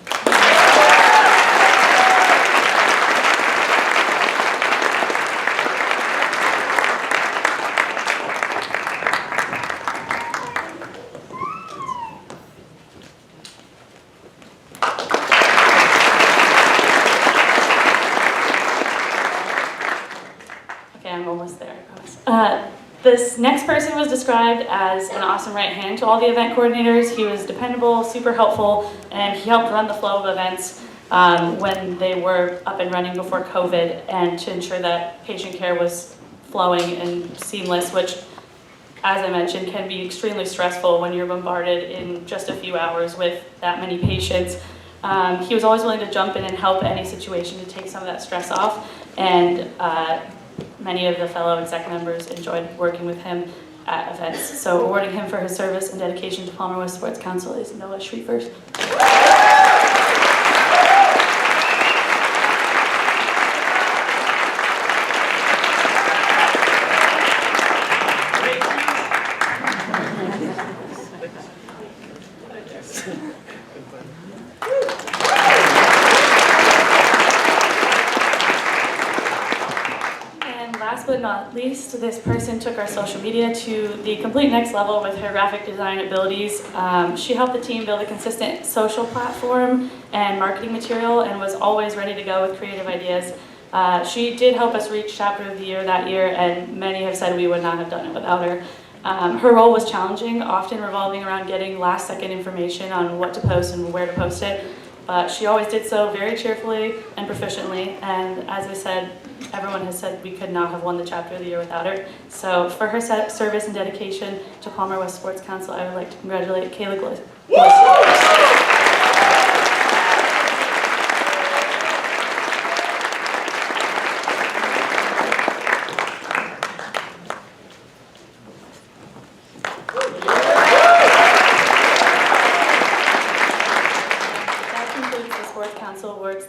This next person was described as an awesome right hand to all the event coordinators. He was dependable, super helpful, and he helped run the flow of events when they were up and running before COVID, and to ensure that patient care was flowing and seamless, which, as I mentioned, can be extremely stressful when you're bombarded in just a few hours with that many patients. He was always willing to jump in and help any situation to take some of that stress off, and many of the fellow exec members enjoyed working with him at events. So awarding him for his service and dedication to Palmer West Sports Council is Noah Schriefers. But not least, this person took our social media to the complete next level with her graphic design abilities. She helped the team build a consistent social platform and marketing material and was always ready to go with creative ideas. She did help us reach Chapter of the Year that year, and many have said we would not have done it without her. Her role was challenging, often revolving around getting last-second information on what to post and where to post it. But she always did so very cheerfully and proficiently, and as I said, everyone has said we could not have won the Chapter of the Year without her. So for her service and dedication to Palmer West Sports Council, I would like to congratulate Kayla Gliss.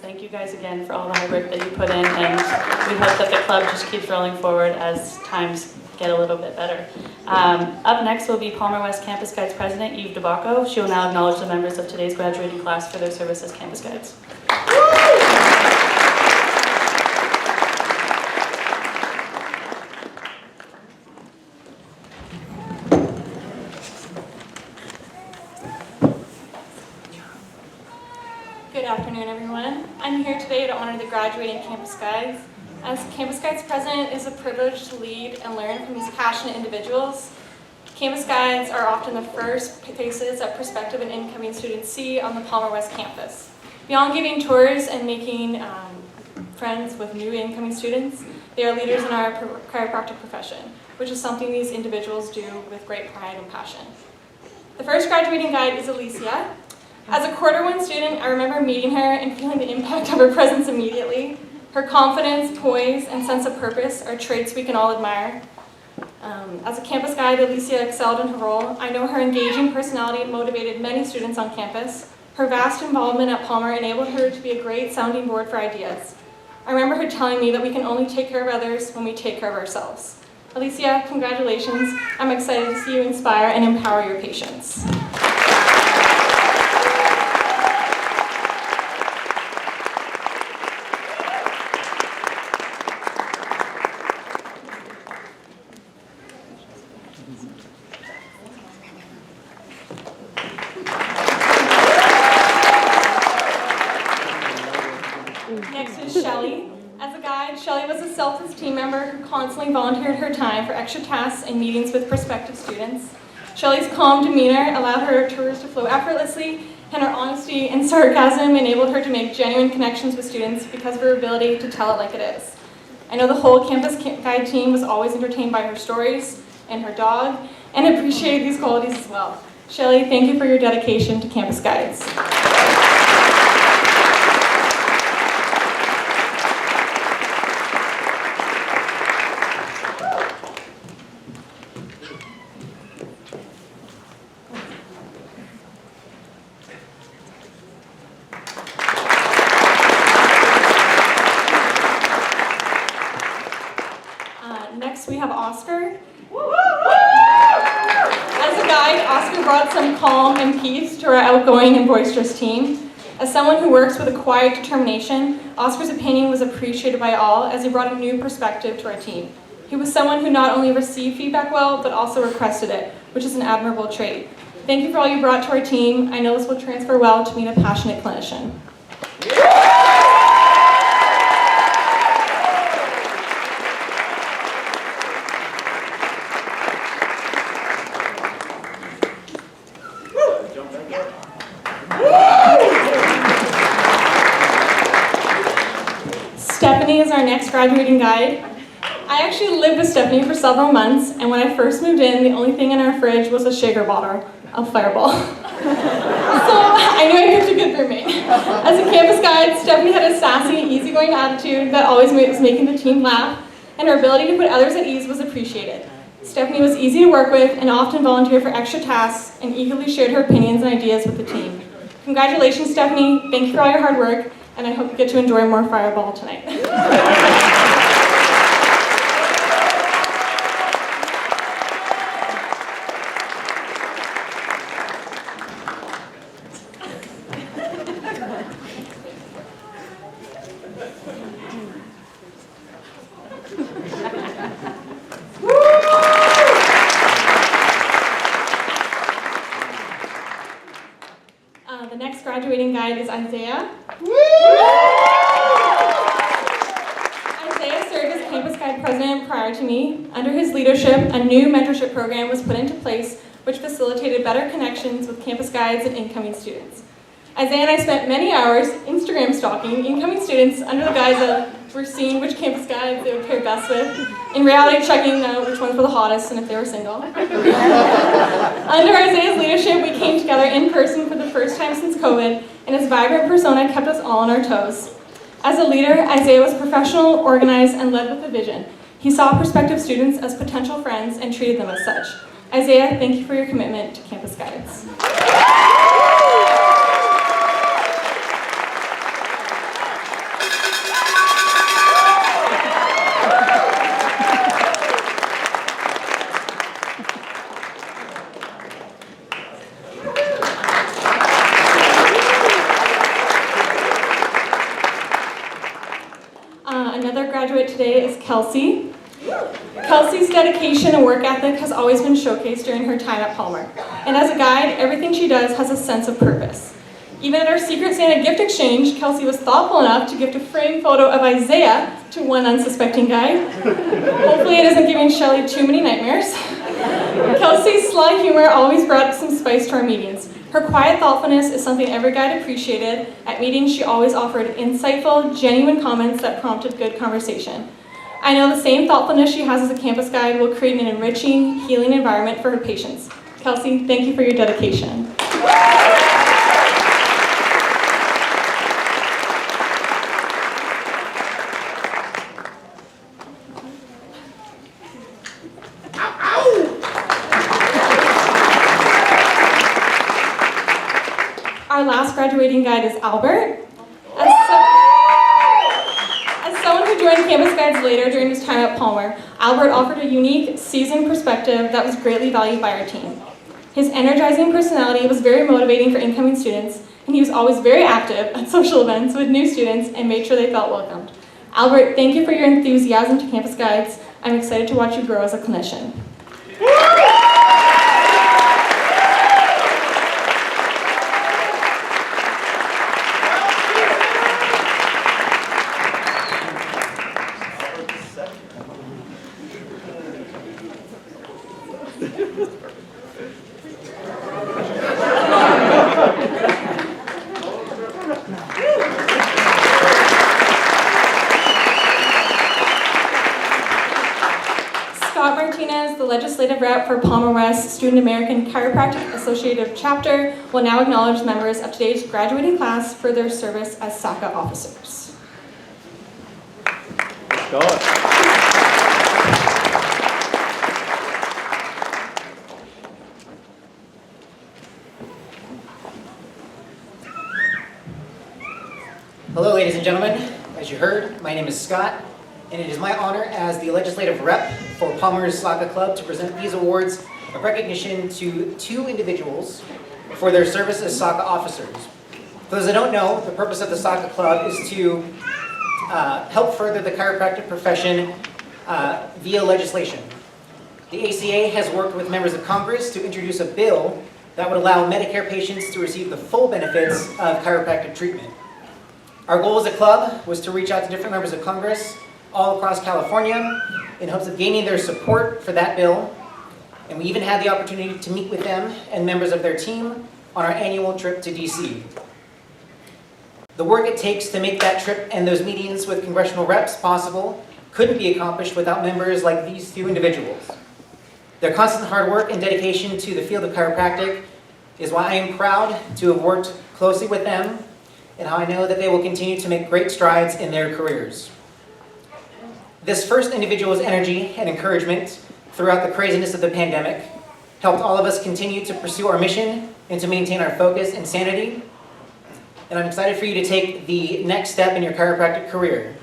Thank you guys again for all the hard work that you put in, and we hope that the club just keeps rolling forward as times get a little bit better. Up next will be Palmer West Campus Guides President Eve DeBacco. She will now acknowledge the members of today's graduating class for their service as Campus Guides. Good afternoon, everyone. I'm here today to honor the graduating Campus Guides. As Campus Guides President, it is a privilege to lead and learn from these passionate individuals. Campus Guides are often the first faces that prospective and incoming students see on the Palmer West campus. Beyond giving tours and making friends with new incoming students, They are leaders in our chiropractic profession, which is something these individuals do with great pride and passion. The first graduating guide is Alicia. As a quarter one student, I remember meeting her and feeling the impact of her presence immediately. Her confidence, poise, and sense of purpose are traits we can all admire. As a campus guide, Alicia excelled in her role. I know her engaging personality motivated many students on campus. Her vast involvement at Palmer enabled her to be a great sounding board for ideas. I remember her telling me that we can only take care of others when we take care of ourselves. Alicia, congratulations. I'm excited to see you inspire and empower your patients. Next is Shelly. As a guide, Shelly was a selfless team member who constantly volunteered her time for extra tasks and meetings with prospective students. Shelly's calm demeanor allowed her tours to flow effortlessly, and her honesty and sarcasm enabled her to make genuine connections with students because of her ability to tell it like it is. I know the whole campus guide team was always entertained by her stories and her dog, and appreciated these qualities as well. Shelly, thank you for your dedication to Campus Guides. Next, we have Oscar. As a guide, Oscar brought some calm and peace to our outgoing and boisterous team. As someone who works with a quiet determination, Oscar's opinion was appreciated by all as he brought a new perspective to our team. He was someone who not only received feedback well, but also requested it, which is an admirable trait. Thank you for all you brought to our team. I know this will transfer well to being a passionate clinician. Stephanie is our next graduating guide. I actually lived with Stephanie for several months, and when I first moved in, the only thing in our fridge was a shaker bottle of Fireball. So I knew I picked a good roommate. As a campus guide, Stephanie had a sassy, easygoing attitude that always was making the team laugh, and her ability to put others at ease was appreciated. Stephanie was easy to work with and often volunteered for extra tasks and eagerly shared her opinions and ideas with the team. Congratulations, Stephanie. Thank you for all your hard work, and I hope you get to enjoy more Fireball tonight. The next graduating guide is Isaiah. Isaiah served as campus guide president prior to me. Under his leadership, a new mentorship program was put into place which facilitated better connections with campus guides and incoming students. Isaiah and I spent many hours Instagram stalking incoming students under the guise of we're seeing which campus guides they would pair best with, in reality checking out which ones were the hottest and if they were single. Under Isaiah's leadership, we came together in person for the first time since COVID, and his vibrant persona kept us all on our toes. As a leader, Isaiah was professional, organized, and led with a vision. He saw prospective students as potential friends and treated them as such. Isaiah, thank you for your commitment to Campus Guides. Another graduate today is Kelsey. Kelsey's dedication and work ethic has always been showcased during her time at Palmer. And as a guide, everything she does has a sense of purpose. Even at our Secret Santa gift exchange, Kelsey was thoughtful enough to gift a framed photo of Isaiah to one unsuspecting guy. Hopefully it isn't giving Shelley too many nightmares. Kelsey's sly humor always brought some spice to our meetings. Her quiet thoughtfulness is something every guide appreciated. At meetings, she always offered insightful, genuine comments that prompted good conversation. I know the same thoughtfulness she has as a campus guide will create an enriching, healing environment for her patients. Kelsey, thank you for your dedication. Our last graduating guide is Albert. As someone who joined Campus Guides later during his time at Palmer, Albert offered a unique, seasoned perspective that was greatly valued by our team. His energizing personality was very motivating for incoming students, and he was always very active at social events with new students and made sure they felt welcomed. Albert, thank you for your enthusiasm to Campus Guides. I'm excited to watch you grow as a clinician. Legislative rep for Palmer West Student American Chiropractic Associative Chapter will now acknowledge members of today's graduating class for their service as SACA officers. Hello, ladies and gentlemen. As you heard, my name is Scott, and it is my honor as the legislative rep for Palmer's SACA Club to present these awards of recognition to 2 individuals for their service as SACA officers. For those that don't know, the purpose of the SACA Club is to help further the chiropractic profession via legislation. The ACA has worked with members of Congress to introduce a bill that would allow Medicare patients to receive the full benefits of chiropractic treatment. Our goal as a club was to reach out to different members of Congress all across California in hopes of gaining their support for that bill. And we even had the opportunity to meet with them and members of their team on our annual trip to DC. The work it takes to make that trip and those meetings with congressional reps possible couldn't be accomplished without members like these 2 individuals. Their constant hard work and dedication to the field of chiropractic is why I am proud to have worked closely with them and how I know that they will continue to make great strides in their careers. This first individual's energy and encouragement throughout the craziness of the pandemic helped all of us continue to pursue our mission and to maintain our focus and sanity. And I'm excited for you to take the next step in your chiropractic career.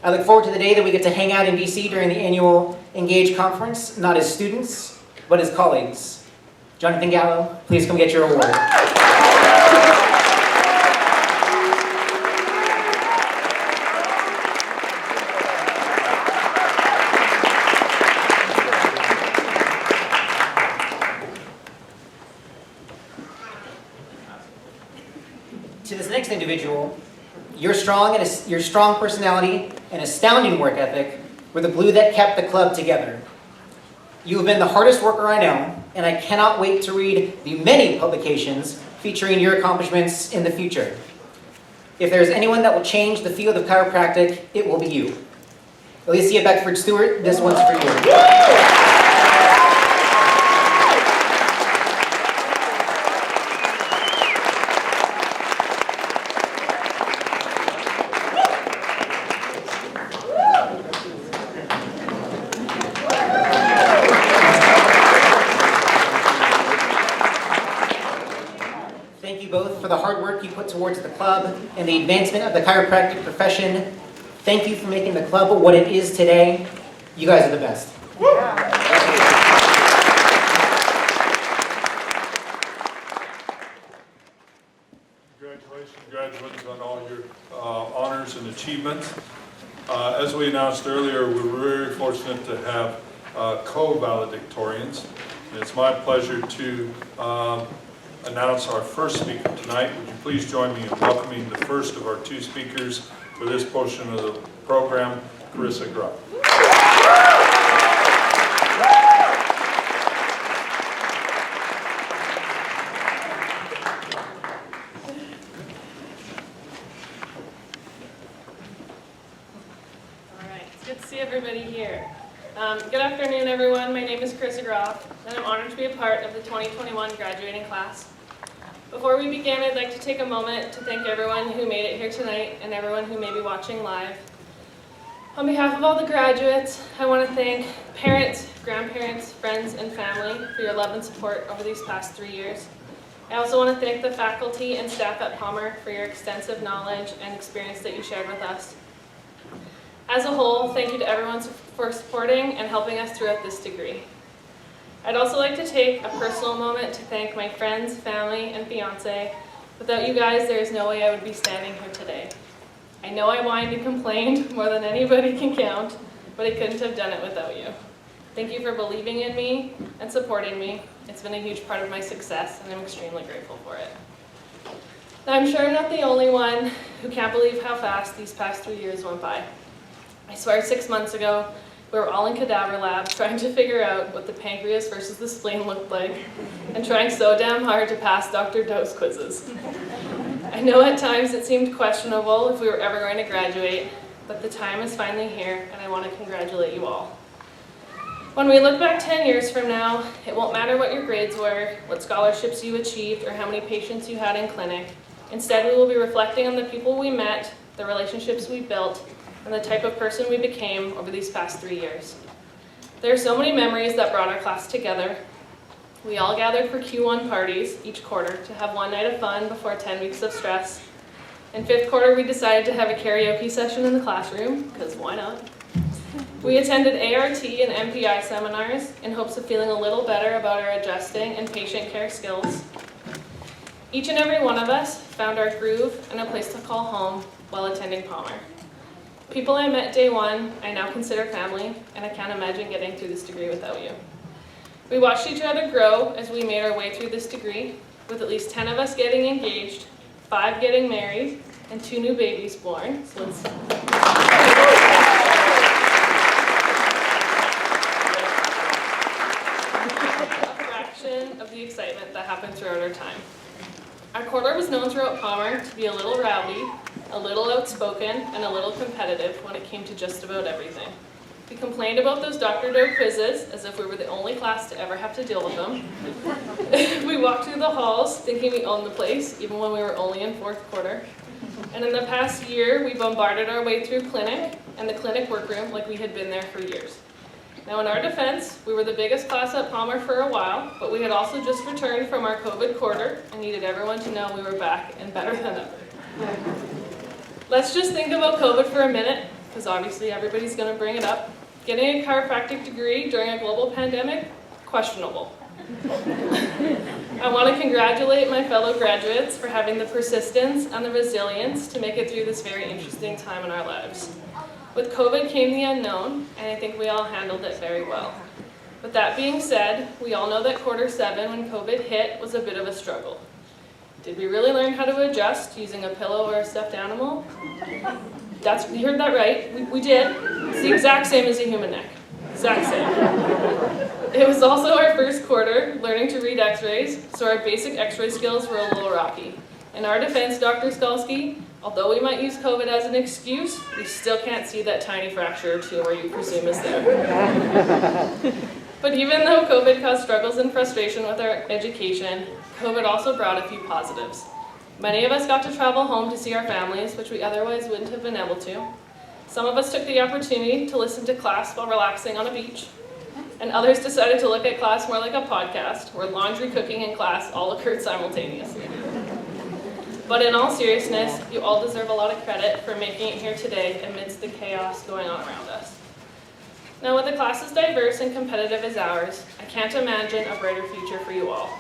I look forward to the day that we get to hang out in DC during the annual Engage conference, not as students, but as colleagues. Jonathan Gallo, please come get your award. To this next individual, your strong personality and astounding work ethic were the glue that kept the club together. You have been the hardest worker I know, and I cannot wait to read the many publications featuring your accomplishments in the future. If there's anyone that will change the field of chiropractic, it will be you. Alicia Beckford-Stewart, this one's for you. For the hard work you put towards the club and the advancement of the chiropractic profession. Thank you for making the club what it is today. You guys are the best. Congratulations, graduates, on all your honors and achievements. As we announced earlier, we're very fortunate to have co-valedictorians. It's my pleasure to announce our first speaker tonight. Would you please join me in welcoming the first of our 2 speakers for this portion of the program, Carissa Grubb. All right, it's good to see see everybody here. Good afternoon, everyone. My name is Chris Groff, and I'm honored to be a part of the 2021 graduating class. Before we begin, I'd like to take a moment to thank everyone who made it here tonight and everyone who may be watching live. On behalf of all the graduates, I want to thank parents, grandparents, friends, and family for your love and support over these past 3 years. I also want to thank the faculty and staff at Palmer for your extensive knowledge and experience that you shared with us. As a whole, thank you to everyone for supporting and helping us throughout this degree. I'd also like to take a personal moment to thank my friends, family, and fiance. Without you guys, there is no way I would be standing here today. I know I whined and complained more than anybody can count, but I couldn't have done it without you. Thank you for believing in me and supporting me. It's been a huge part of my success, and I'm extremely grateful for it. Now, I'm sure I'm not the only one who can't believe how fast these past 3 years went by. I swear 6 months ago, we were all in cadaver lab trying to figure out what the pancreas versus the spleen looked like and trying so damn hard to pass Dr. Doe's quizzes. I know at times it seemed questionable if we were ever going to graduate, but the time is finally here and I want to congratulate you all. When we look back 10 years from now, it won't matter what your grades were, what scholarships you achieved, or how many patients you had in clinic. Instead, we will be reflecting on the people we met, the relationships we built, and the type of person we became over these past 3 years. There are so many memories that brought our class together. We all gathered for Q1 parties each quarter to have one night of fun before 10 weeks of stress. In 5th quarter, we decided to have a karaoke session in the classroom, because why not? We attended ART and MPI seminars in hopes of feeling a little better about our adjusting and patient care skills. Each and every one of us found our groove and a place to call home while attending Palmer. People I met day one, I now consider family, and I can't imagine getting through this degree without you. We watched each other grow as we made our way through this degree, with at least 10 of us getting engaged, 5 getting married, and 2 new babies born. So let's... a fraction of the excitement that happened throughout our time. Our quarter was known throughout Palmer to be a little rowdy, a little outspoken, and a little competitive when it came to just about everything. We complained about those Dr. Doe quizzes as if we were the only class to ever have to deal with them. We walked through the halls thinking we owned the place, even when we were only in 4th quarter. And in the past year, we bombarded our way through clinic and the clinic workroom like we had been there for years. Now, in our defense, we were the biggest class at Palmer for a while, but we had also just returned from our COVID quarter and needed everyone to know we were back and better than ever. Let's just think about COVID for a minute, because obviously everybody's going to bring it up. Getting a chiropractic degree during a global pandemic? Questionable. I want to congratulate my fellow graduates for having the persistence and the resilience to make it through this very interesting time in our lives. With COVID came the unknown, and I think we all handled it very well. With that being said, we all know that quarter 7, when COVID hit, was a bit of a struggle. Did we really learn how to adjust using a pillow or a stuffed animal? You heard that right, we did. It's the exact same as a human neck, exact same. It was also our first quarter learning to read x-rays, so our basic x-ray skills were a little rocky. In our defense, Dr. Skalski, although we might use COVID as an excuse, we still can't see that tiny fracture or tumor you presume is there. But even though COVID caused struggles and frustration with our education, COVID also brought a few positives. Many of us got to travel home to see our families, which we otherwise wouldn't have been able to. Some of us took the opportunity to listen to class while relaxing on a beach, and others decided to look at class more like a podcast, where laundry, cooking, and class all occurred simultaneously. But in all seriousness, you all deserve a lot of credit for making it here today amidst the chaos going on around us. Now, with a class as diverse and competitive as ours, I can't imagine a brighter future for you all.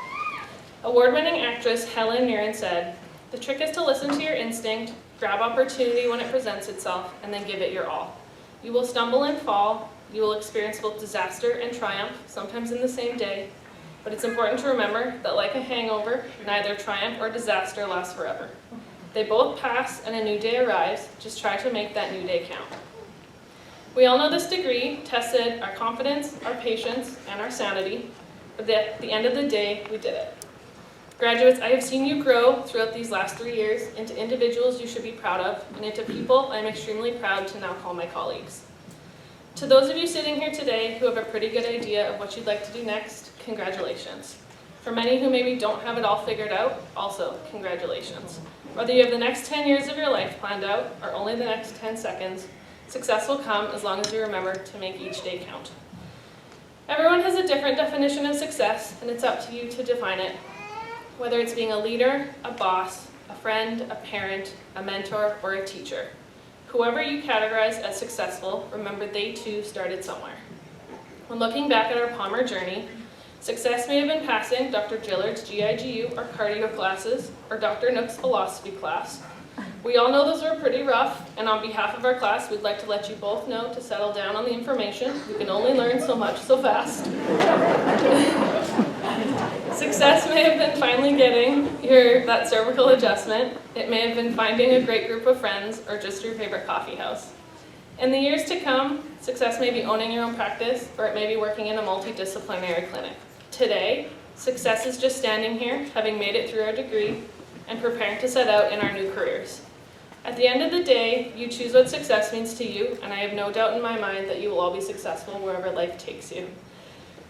Award-winning actress Helen Mirren said, "The trick is to listen to your instinct, grab opportunity when it presents itself, and then give it your all. You will stumble and fall, you will experience both disaster and triumph, sometimes in the same day, but it's important to remember that like a hangover, neither triumph or disaster lasts forever. They both pass and a new day arrives, just try to make that new day count." We all know this degree tested our confidence, our patience, and our sanity, but at the end of the day, we did it. Graduates, I have seen you grow throughout these last 3 years into individuals you should be proud of, and into people I'm extremely proud to now call my colleagues. To those of you sitting here today who have a pretty good idea of what you'd like to do next, congratulations. For many who maybe don't have it all figured out, also congratulations. Whether you have the next 10 years of your life planned out or only the next 10 seconds, success will come as long as you remember to make each day count. Everyone has a different definition of success, and it's up to you to define it. Whether it's being a leader, a boss, a friend, a parent, a mentor, or a teacher. Whoever you categorize as successful, remember they too started somewhere. When looking back at our Palmer journey, success may have been passing Dr. Gillard's GIGU or cardio classes, or Dr. Nook's philosophy class. We all know those were pretty rough, and on behalf of our class, we'd like to let you both know to settle down on the information. You can only learn so much so fast. Success may have been finally getting that cervical adjustment. It may have been finding a great group of friends, or just your favorite coffee house. In the years to come, success may be owning your own practice, or it may be working in a multidisciplinary clinic. Today, success is just standing here, having made it through our degree, and preparing to set out in our new careers. At the end of the day, you choose what success means to you, and I have no doubt in my mind that you will all be successful wherever life takes you.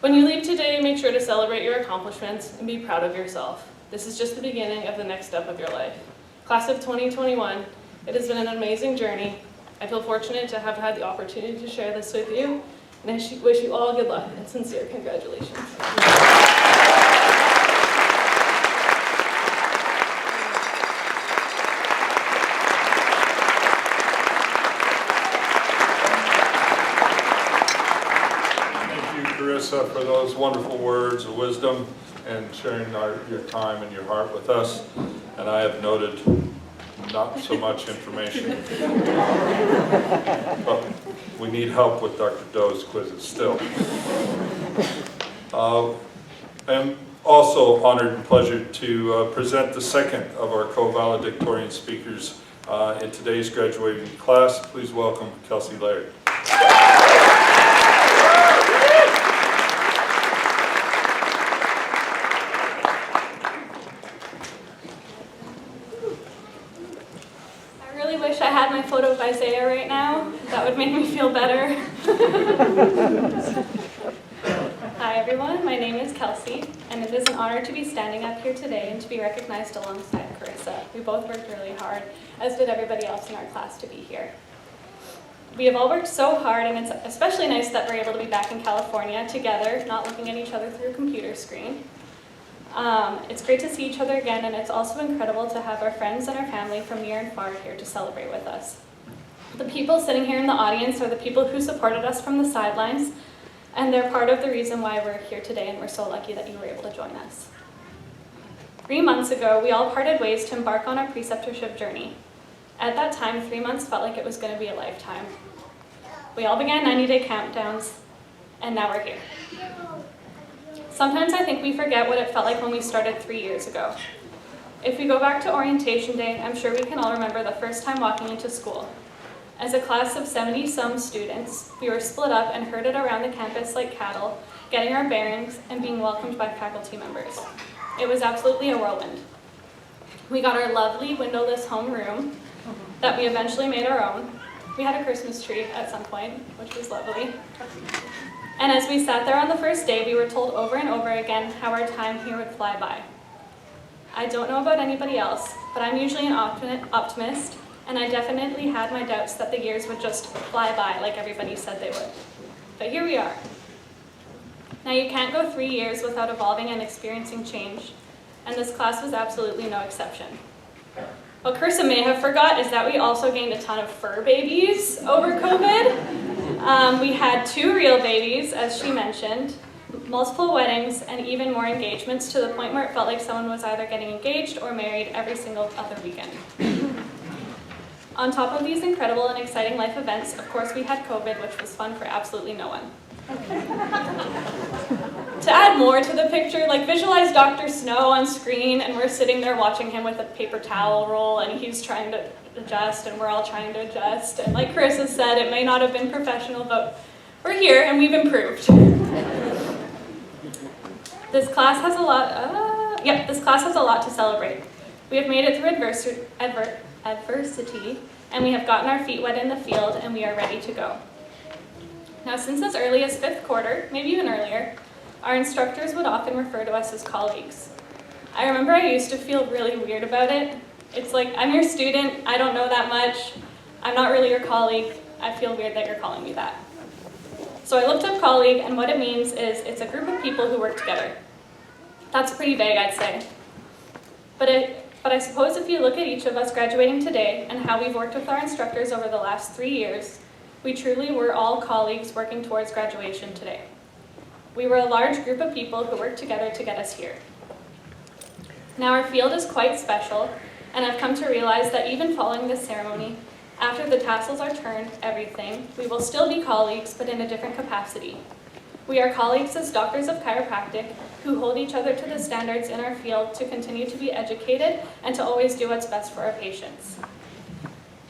When you leave today, make sure to celebrate your accomplishments and be proud of yourself. This is just the beginning of the next step of your life. Class of 2021, it has been an amazing journey. I feel fortunate to have had the opportunity to share this with you, and I wish you all good luck and sincere congratulations. For those wonderful words of wisdom and sharing your time and your heart with us. And I have noted not so much information, but we need help with Dr. Doe's quizzes still. I'm also honored and pleasured to present the second of our co-valedictorian speakers in today's graduating class. Please welcome Kelsey Laird. I had my photo of Isaiah right now. That would make me feel better. Hi everyone, my name is Kelsey, and it is an honor to be standing up here today and to be recognized alongside Carissa. We both worked really hard, as did everybody else in our class, to be here. We have all worked so hard, and it's especially nice that we're able to be back in California together, not looking at each other through a computer screen. It's great to see each other again, and it's also incredible to have our friends and our family from near and far here to celebrate with us. The people sitting here in the audience are the people who supported us from the sidelines, and they're part of the reason why we're here today, and we're so lucky that you were able to join us. 3 months ago, we all parted ways to embark on our preceptorship journey. At that time, 3 months felt like it was going to be a lifetime. We all began 90-day countdowns, and now we're here. Sometimes I think we forget what it felt like when we started 3 years ago. If we go back to orientation day, I'm sure we can all remember the first time walking into school. As a class of 70-some students, we were split up and herded around the campus like cattle, getting our bearings and being welcomed by faculty members. It was absolutely a whirlwind. We got our lovely windowless homeroom that we eventually made our own. We had a Christmas tree at some point, which was lovely. And as we sat there on the first day, we were told over and over again how our time here would fly by. I don't know about anybody else, but I'm usually an optimist, and I definitely had my doubts that the years would just fly by like everybody said they would. But here we are. Now you can't go 3 years without evolving and experiencing change, and this class was absolutely no exception. What Carissa may have forgot is that we also gained a ton of fur babies over COVID. We had 2 real babies, as she mentioned, multiple weddings, and even more engagements, to the point where it felt like someone was either getting engaged or married every single other weekend. On top of these incredible and exciting life events, of course we had COVID, which was fun for absolutely no one. To add more to the picture, like visualize Dr. Snow on screen, and we're sitting there watching him with a paper towel roll, and he's trying to adjust, and we're all trying to adjust. And like Carissa said, it may not have been professional, but we're here and we've improved. This class has a lot to celebrate. We have made it through adversity, and we have gotten our feet wet in the field, and we are ready to go. Now, since as early as 5th quarter, maybe even earlier, our instructors would often refer to us as colleagues. I remember I used to feel really weird about it. It's like, I'm your student, I don't know that much, I'm not really your colleague, I feel weird that you're calling me that. So I looked up colleague, and what it means is it's a group of people who work together. That's pretty vague, I'd say. But I suppose if you look at each of us graduating today and how we've worked with our instructors over the last 3 years, we truly were all colleagues working towards graduation today. We were a large group of people who worked together to get us here. Now our field is quite special, and I've come to realize that even following this ceremony, after the tassels are turned, everything, we will still be colleagues, but in a different capacity. We are colleagues as doctors of chiropractic who hold each other to the standards in our field to continue to be educated and to always do what's best for our patients.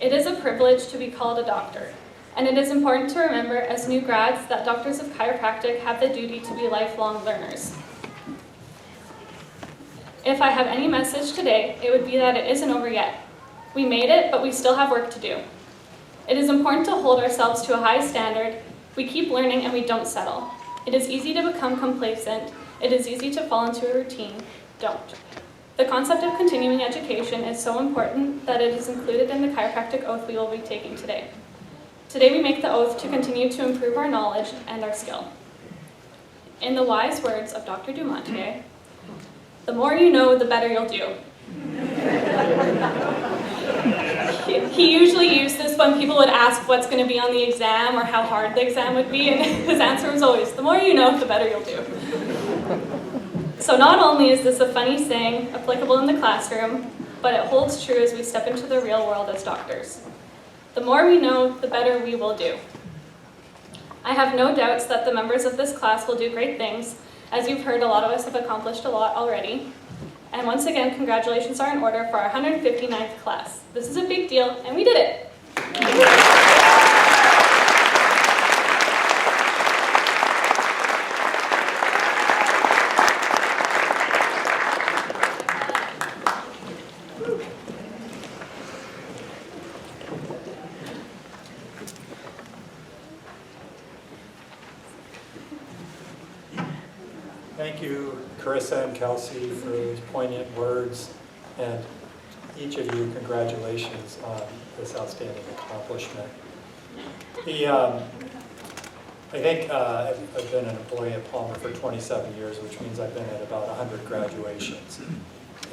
It is a privilege to be called a doctor, and it is important to remember as new grads that doctors of chiropractic have the duty to be lifelong learners. If I have any message today, it would be that it isn't over yet. We made it, but we still have work to do. It is important to hold ourselves to a high standard. We keep learning and we don't settle. It is easy to become complacent. It is easy to fall into a routine. Don't. The concept of continuing education is so important that it is included in the chiropractic oath we will be taking today. Today we make the oath to continue to improve our knowledge and our skill. In the wise words of Dr. Dumontier, the more you know, the better you'll do. He usually used this when people would ask what's going to be on the exam or how hard the exam would be, and his answer was always, the more you know, the better you'll do. So not only is this a funny saying applicable in the classroom, but it holds true as we step into the real world as doctors. The more we know, the better we will do. I have no doubts that the members of this class will do great things. As you've heard, a lot of us have accomplished a lot already. And once again, congratulations are in order for our 159th class. This is a big deal, and we did it. Thank you, Carissa and Kelsey, for those poignant words, and each of you, congratulations on this outstanding accomplishment. I think I've been an employee at Palmer for 27 years, which means I've been at about 100 graduations.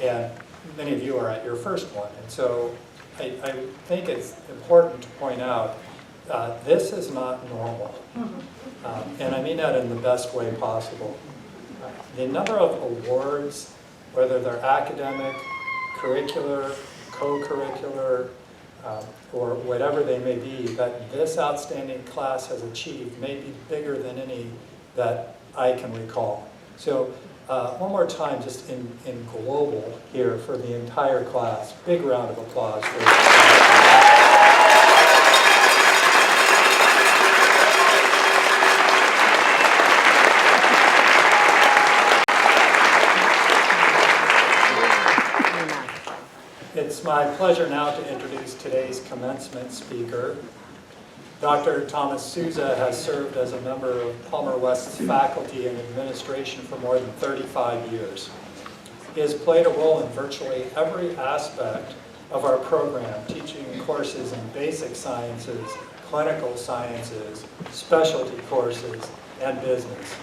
And many of you are at your first one, and so I think it's important to point out this is not normal. And I mean that in the best way possible. The number of awards, whether they're academic, curricular, co-curricular, or whatever they may be, that this outstanding class has achieved may be bigger than any that I can recall. So one more time, just in global here for the entire class, big round of applause for It's my pleasure now to introduce today's commencement speaker. Dr. Thomas Souza has served as a member of Palmer West's faculty and administration for more than 35 years. He has played a role in virtually every aspect of our program, teaching courses in basic sciences, clinical sciences, specialty courses, and business.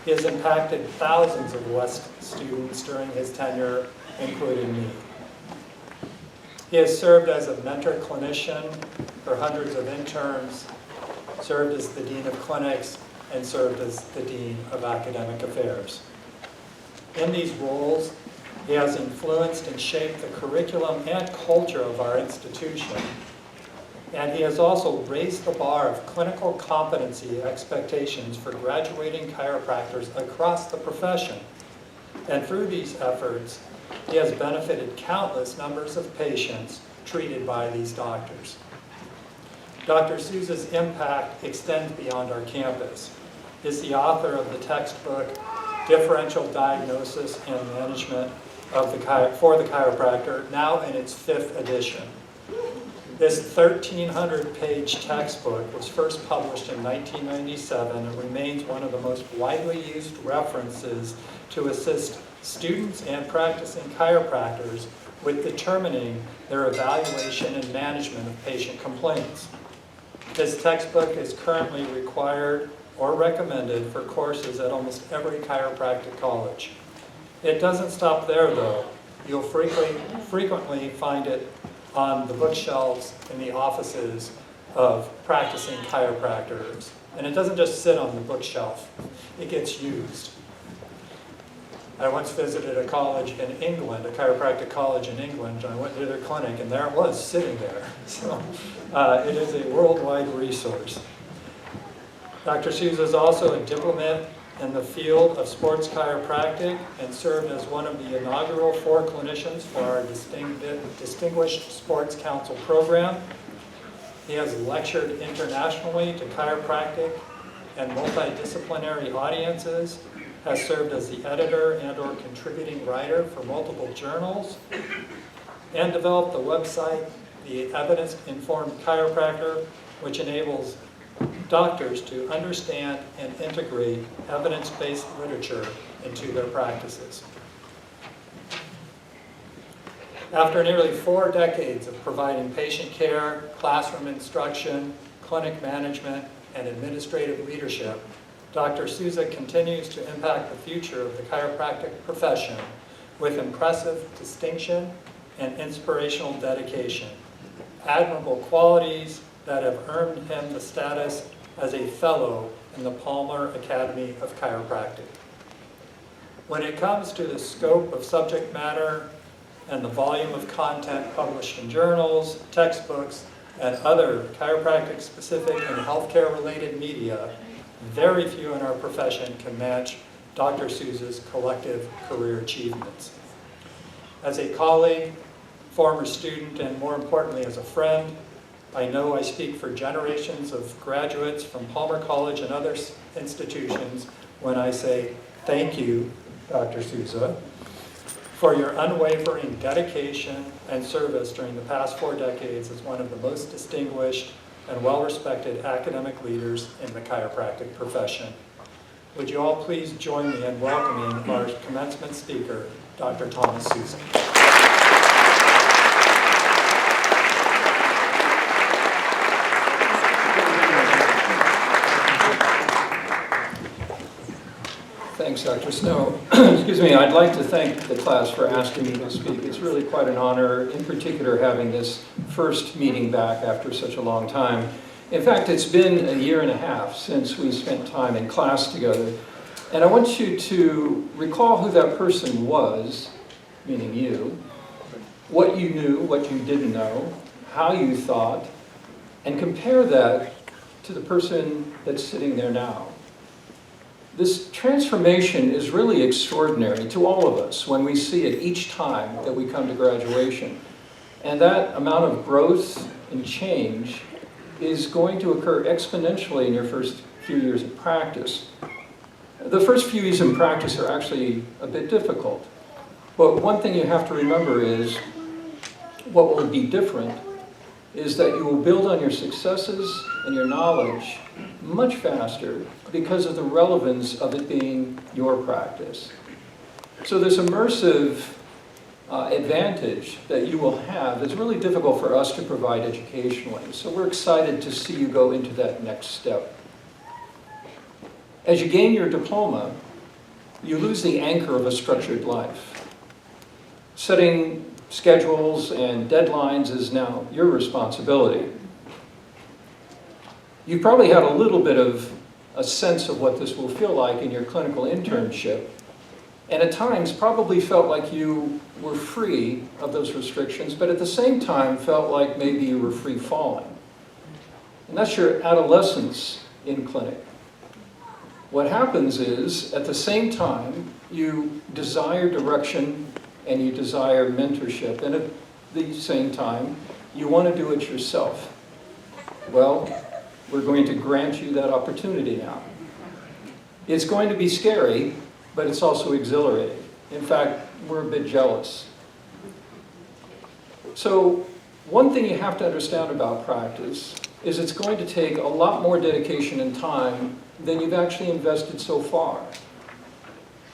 He has impacted thousands of West students during his tenure, including me. He has served as a mentor clinician for hundreds of interns, served as the Dean of Clinics, and served as the Dean of Academic Affairs. In these roles, he has influenced and shaped the curriculum and culture of our institution, and he has also raised the bar of clinical competency expectations for graduating chiropractors across the profession. And through these efforts, he has benefited countless numbers of patients treated by these doctors. Dr. Souza's impact extends beyond our campus. He is the author of the textbook, Differential Diagnosis and Management for the Chiropractor, now in its 5th edition. This 1,300-page textbook was first published in 1997 and remains one of the most widely used references to assist students and practicing chiropractors with determining their evaluation and management of patient complaints. This textbook is currently required or recommended for courses at almost every chiropractic college. It doesn't stop there though. You'll frequently find it on the bookshelves in the offices of practicing chiropractors. And it doesn't just sit on the bookshelf, it gets used. I once visited a college in England, a chiropractic college in England, and I went to their clinic and there it was, sitting there. So it is a worldwide resource. Dr. Souza is also a diplomat in the field of sports chiropractic and served as one of the inaugural 4 clinicians for our Distinguished Sports Council program. He has lectured internationally to chiropractic and multidisciplinary audiences, has served as the editor and/or contributing writer for multiple journals, and developed the website, The Evidence-Informed Chiropractor, which enables doctors to understand and integrate evidence-based literature into their practices. After nearly 4 decades of providing patient care, classroom instruction, clinic management, and administrative leadership, Dr. Souza continues to impact the future of the chiropractic profession with impressive distinction and inspirational dedication, admirable qualities that have earned him the status as a fellow in the Palmer Academy of Chiropractic. When it comes to the scope of subject matter and the volume of content published in journals, textbooks, and other chiropractic-specific and healthcare-related media, very few in our profession can match Dr. Souza's collective career achievements. As a colleague, former student, and more importantly as a friend, I know I speak for generations of graduates from Palmer College and other institutions when I say thank you, Dr. Souza, for your unwavering dedication and service during the past 4 decades as one of the most distinguished and well-respected academic leaders in the chiropractic profession. Would you all please join me in welcoming our commencement speaker, Dr. Thomas Souza. Thanks, Dr. Snow. Excuse me, I'd like to thank the class for asking me to speak. It's really quite an honor, in particular having this first meeting back after such a long time. In fact, it's been 1.5 years since we spent time in class together. And I want you to recall who that person was, meaning you, what you knew, what you didn't know, how you thought, and compare that to the person that's sitting there now. This transformation is really extraordinary to all of us when we see it each time that we come to graduation. And that amount of growth and change is going to occur exponentially in your first few years of practice. The first few years in practice are actually a bit difficult. But one thing you have to remember is what will be different is that you will build on your successes and your knowledge much faster because of the relevance of it being your practice. So this immersive advantage that you will have is really difficult for us to provide educationally. So we're excited to see you go into that next step. As you gain your diploma, you lose the anchor of a structured life. Setting schedules and deadlines is now your responsibility. You probably had a little bit of a sense of what this will feel like in your clinical internship, and at times probably felt like you were free of those restrictions, but at the same time felt like maybe you were free falling. And that's your adolescence in clinic. What happens is, at the same time, you desire direction and you desire mentorship, and at the same time, you want to do it yourself. Well, we're going to grant you that opportunity now. It's going to be scary, but it's also exhilarating. In fact, we're a bit jealous. So One thing you have to understand about practice is it's going to take a lot more dedication and time than you've actually invested so far.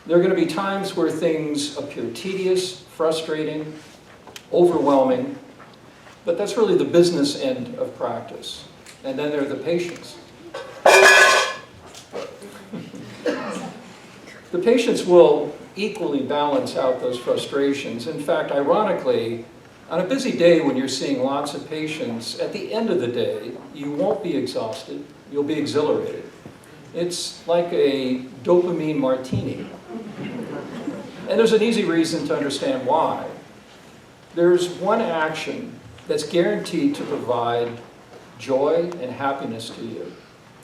There are going to be times where things appear tedious, frustrating, overwhelming, but that's really the business end of practice. And then there are the patients. The patients will equally balance out those frustrations. In fact, ironically, on a busy day when you're seeing lots of patients, at the end of the day, you won't be exhausted, you'll be exhilarated. It's like a dopamine martini. And there's an easy reason to understand why. There's one action that's guaranteed to provide joy and happiness to you,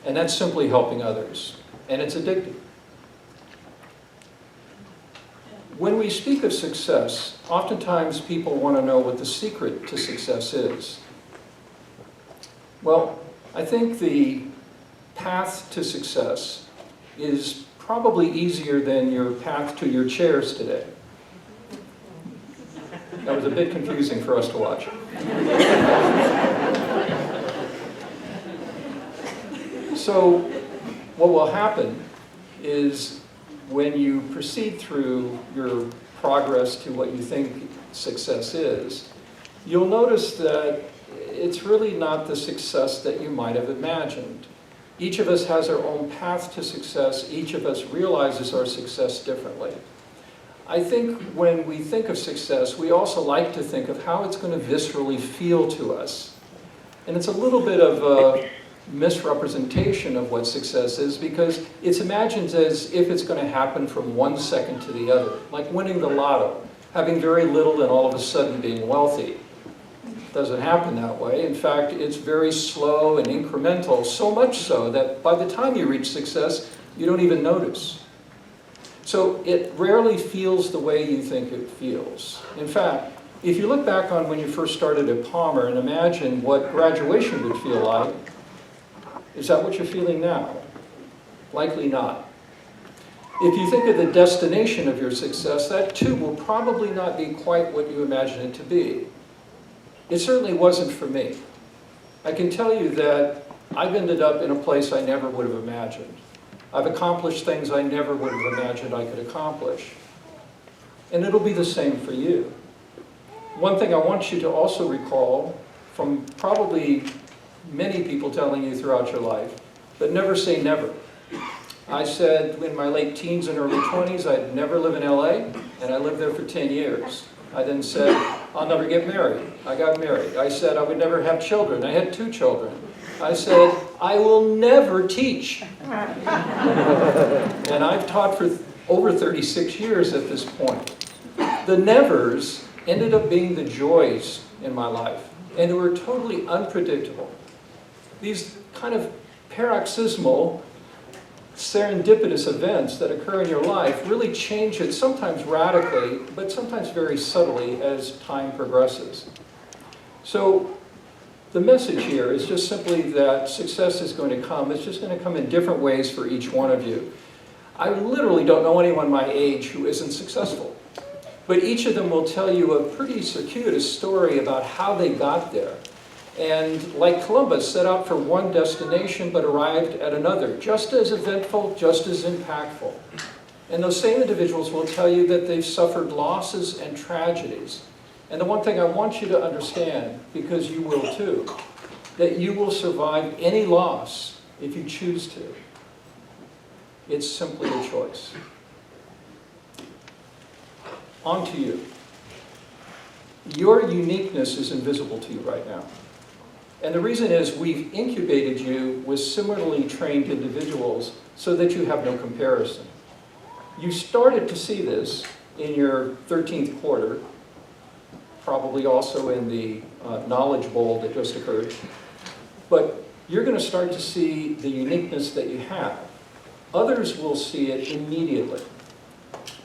and that's simply helping others, and it's addictive. When we speak of success, oftentimes people want to know what the secret to success is. Well, I think the path to success is probably easier than your path to your chairs today. That was a bit confusing for us to watch. So what will happen is when you proceed through your progress to what you think success is, you'll notice that it's really not the success that you might have imagined. Each of us has our own path to success. Each of us realizes our success differently. I think when we think of success, we also like to think of how it's going to viscerally feel to us. And it's a little bit of a misrepresentation of what success is, because it's imagined as if it's going to happen from one second to the other, like winning the lotto, having very little and all of a sudden being wealthy. It doesn't happen that way. In fact, it's very slow and incremental, so much so that by the time you reach success, you don't even notice. So it rarely feels the way you think it feels. In fact, if you look back on when you first started at Palmer and imagine what graduation would feel like, is that what you're feeling now? Likely not. If you think of the destination of your success, that too will probably not be quite what you imagine it to be. It certainly wasn't for me. I can tell you that I've ended up in a place I never would have imagined. I've accomplished things I never would have imagined I could accomplish. And it'll be the same for you. One thing I want you to also recall from probably many people telling you throughout your life, but never say never. I said in my late teens and early 20s I'd never live in LA, and I lived there for 10 years. I then said, I'll never get married. I got married. I said I would never have children. I had 2 children. I said, I will never teach. And I've taught for over 36 years at this point. The nevers ended up being the joys in my life, and they were totally unpredictable. These kind of paroxysmal, serendipitous events that occur in your life really change it, sometimes radically, but sometimes very subtly as time progresses. So the message here is just simply that success is going to come. It's just going to come in different ways for each one of you. I literally don't know anyone my age who isn't successful. But each of them will tell you a pretty circuitous story about how they got there. And like Columbus, set out for one destination but arrived at another, just as eventful, just as impactful. And those same individuals will tell you that they've suffered losses and tragedies. And the one thing I want you to understand, because you will too, that you will survive any loss if you choose to. It's simply a choice. On to you. Your uniqueness is invisible to you right now. And the reason is we've incubated you with similarly trained individuals so that you have no comparison. You started to see this in your 13th quarter, probably also in the Knowledge Bowl that just occurred. But you're going to start to see the uniqueness that you have. Others will see it immediately.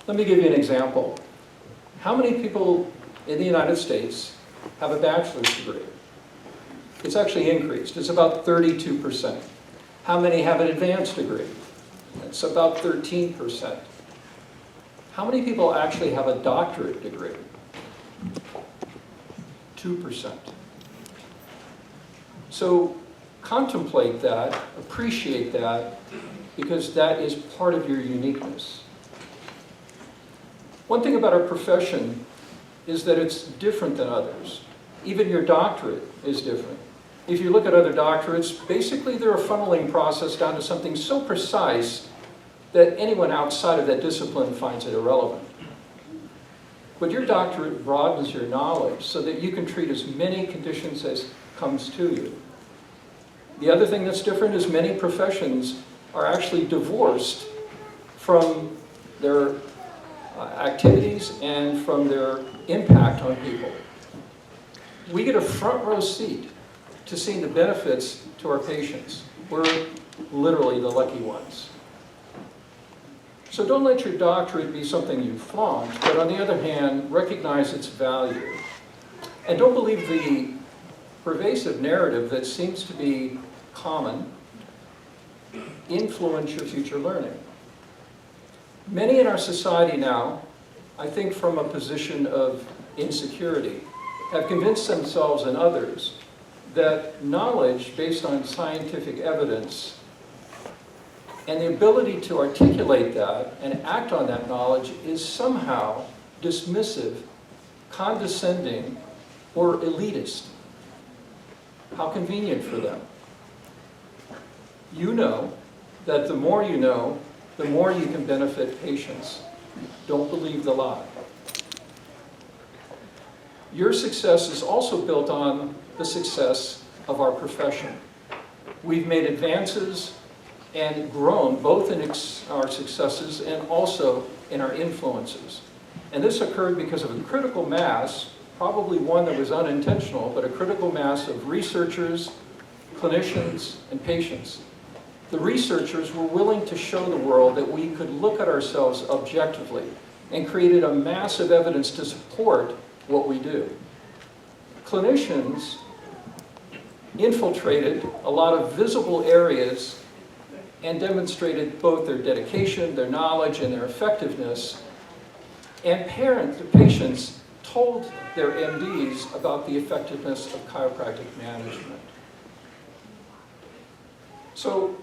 Let me give you an example. How many people in the United States have a bachelor's degree? It's actually increased. It's about 32%. How many have an advanced degree? It's about 13%. How many people actually have a doctorate degree? 2%. So contemplate that, appreciate that, because that is part of your uniqueness. One thing about our profession is that it's different than others. Even your doctorate is different. If you look at other doctorates, basically they're a funneling process down to something so precise that anyone outside of that discipline finds it irrelevant. But your doctorate broadens your knowledge so that you can treat as many conditions as comes to you. The other thing that's different is many professions are actually divorced from their activities and from their impact on people. We get a front row seat to seeing the benefits to our patients. We're literally the lucky ones. So don't let your doctorate be something you flaunt, but on the other hand, recognize its value. And don't believe the pervasive narrative that seems to be common influence your future learning. Many in our society now, I think from a position of insecurity, have convinced themselves and others that knowledge based on scientific evidence and the ability to articulate that and act on that knowledge is somehow dismissive, condescending, or elitist. How convenient for them. You know that the more you know, the more you can benefit patients. Don't believe the lie. Your success is also built on the success of our profession. We've made advances and grown both in our successes and also in our influences. And this occurred because of a critical mass, probably one that was unintentional, but a critical mass of researchers, clinicians, and patients. The researchers were willing to show the world that we could look at ourselves objectively and created a mass of evidence to support what we do. Clinicians infiltrated a lot of visible areas and demonstrated both their dedication, their knowledge, and their effectiveness. And patients told their MDs about the effectiveness of chiropractic management. So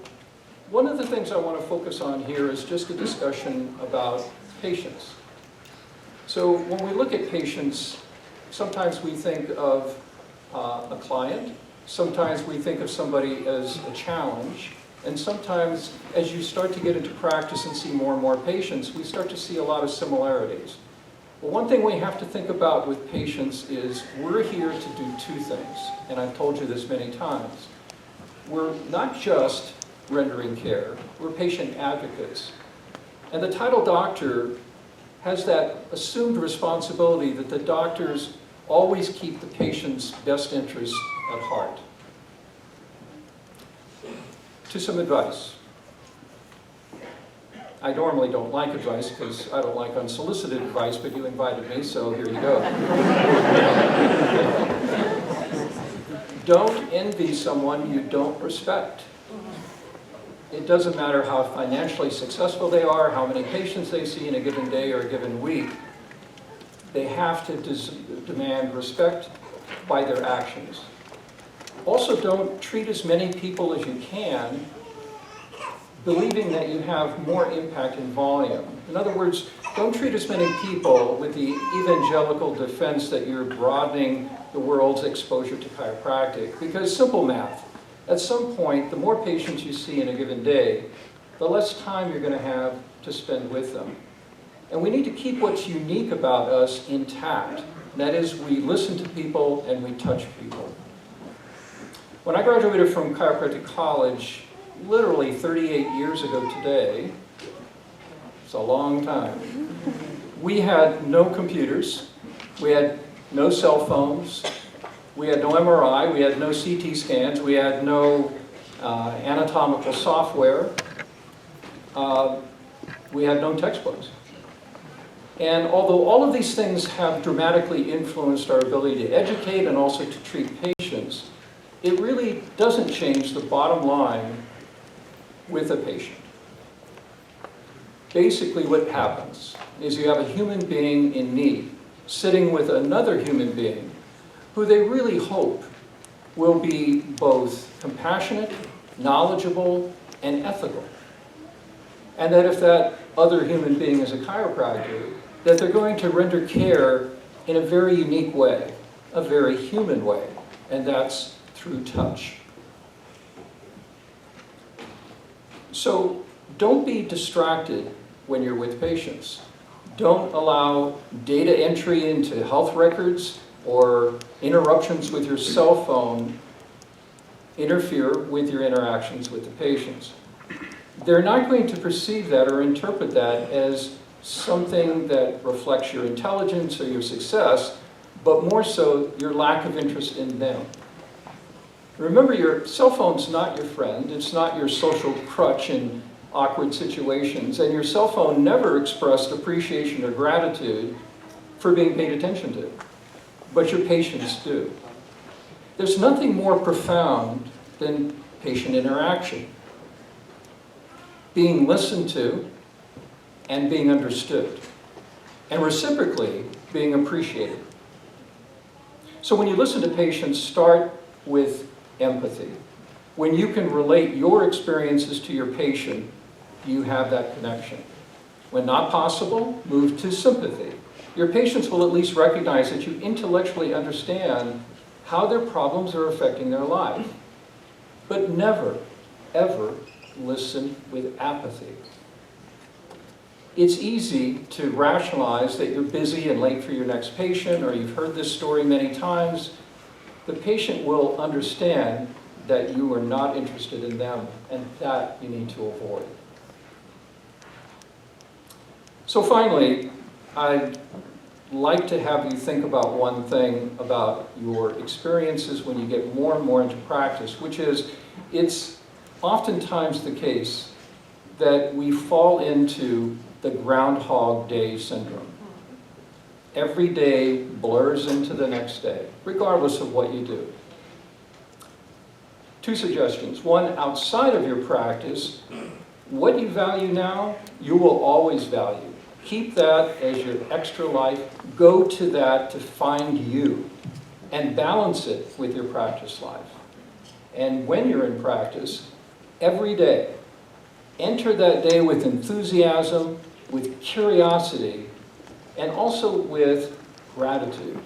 one of the things I want to focus on here is just a discussion about patients. So when we look at patients, sometimes we think of a client, sometimes we think of somebody as a challenge, and sometimes as you start to get into practice and see more and more patients, we start to see a lot of similarities. Well, one thing we have to think about with patients is we're here to do two things, and I've told you this many times. We're not just rendering care, we're patient advocates. And the title doctor has that assumed responsibility that the doctors always keep the patient's best interests at heart. To some advice. I normally don't like advice because I don't like unsolicited advice, but you invited me, so here you go. Don't envy someone you don't respect. It doesn't matter how financially successful they are, how many patients they see in a given day or a given week. They have to demand respect by their actions. Also, don't treat as many people as you can, believing that you have more impact in volume. In other words, don't treat as many people with the evangelical defense that you're broadening the world's exposure to chiropractic, because simple math. At some point, the more patients you see in a given day, the less time you're going to have to spend with them. And we need to keep what's unique about us intact. And that is, we listen to people and we touch people. When I graduated from chiropractic college, literally 38 years ago today, it's a long time, we had no computers, we had no cell phones, we had no MRI, we had no CT scans, we had no anatomical software, we had no textbooks. And although all of these things have dramatically influenced our ability to educate and also to treat patients, it really doesn't change the bottom line with a patient. Basically what happens is you have a human being in need sitting with another human being who they really hope will be both compassionate, knowledgeable, and ethical. And that if that other human being is a chiropractor, that they're going to render care in a very unique way, a very human way, and that's through touch. So don't be distracted when you're with patients. Don't allow data entry into health records or interruptions with your cell phone interfere with your interactions with the patients. They're not going to perceive that or interpret that as something that reflects your intelligence or your success, but more so your lack of interest in them. Remember, your cell phone's not your friend. It's not your social crutch in awkward situations, and your cell phone never expressed appreciation or gratitude for being paid attention to, but your patients do. There's nothing more profound than patient interaction. Being listened to and being understood, and reciprocally being appreciated. So when you listen to patients, start with empathy. When you can relate your experiences to your patient, you have that connection. When not possible, move to sympathy. Your patients will at least recognize that you intellectually understand how their problems are affecting their life. But never, ever listen with apathy. It's easy to rationalize that you're busy and late for your next patient, or you've heard this story many times. The patient will understand that you are not interested in them, and that you need to avoid. So finally, I'd like to have you think about one thing about your experiences when you get more and more into practice, which is it's oftentimes the case that we fall into the Groundhog Day syndrome. Every day blurs into the next day, regardless of what you do. Two suggestions. One, outside of your practice, what you value now, you will always value. Keep that as your extra life. Go to that to find you and balance it with your practice life. And when you're in practice, every day, enter that day with enthusiasm, with curiosity, and also with gratitude.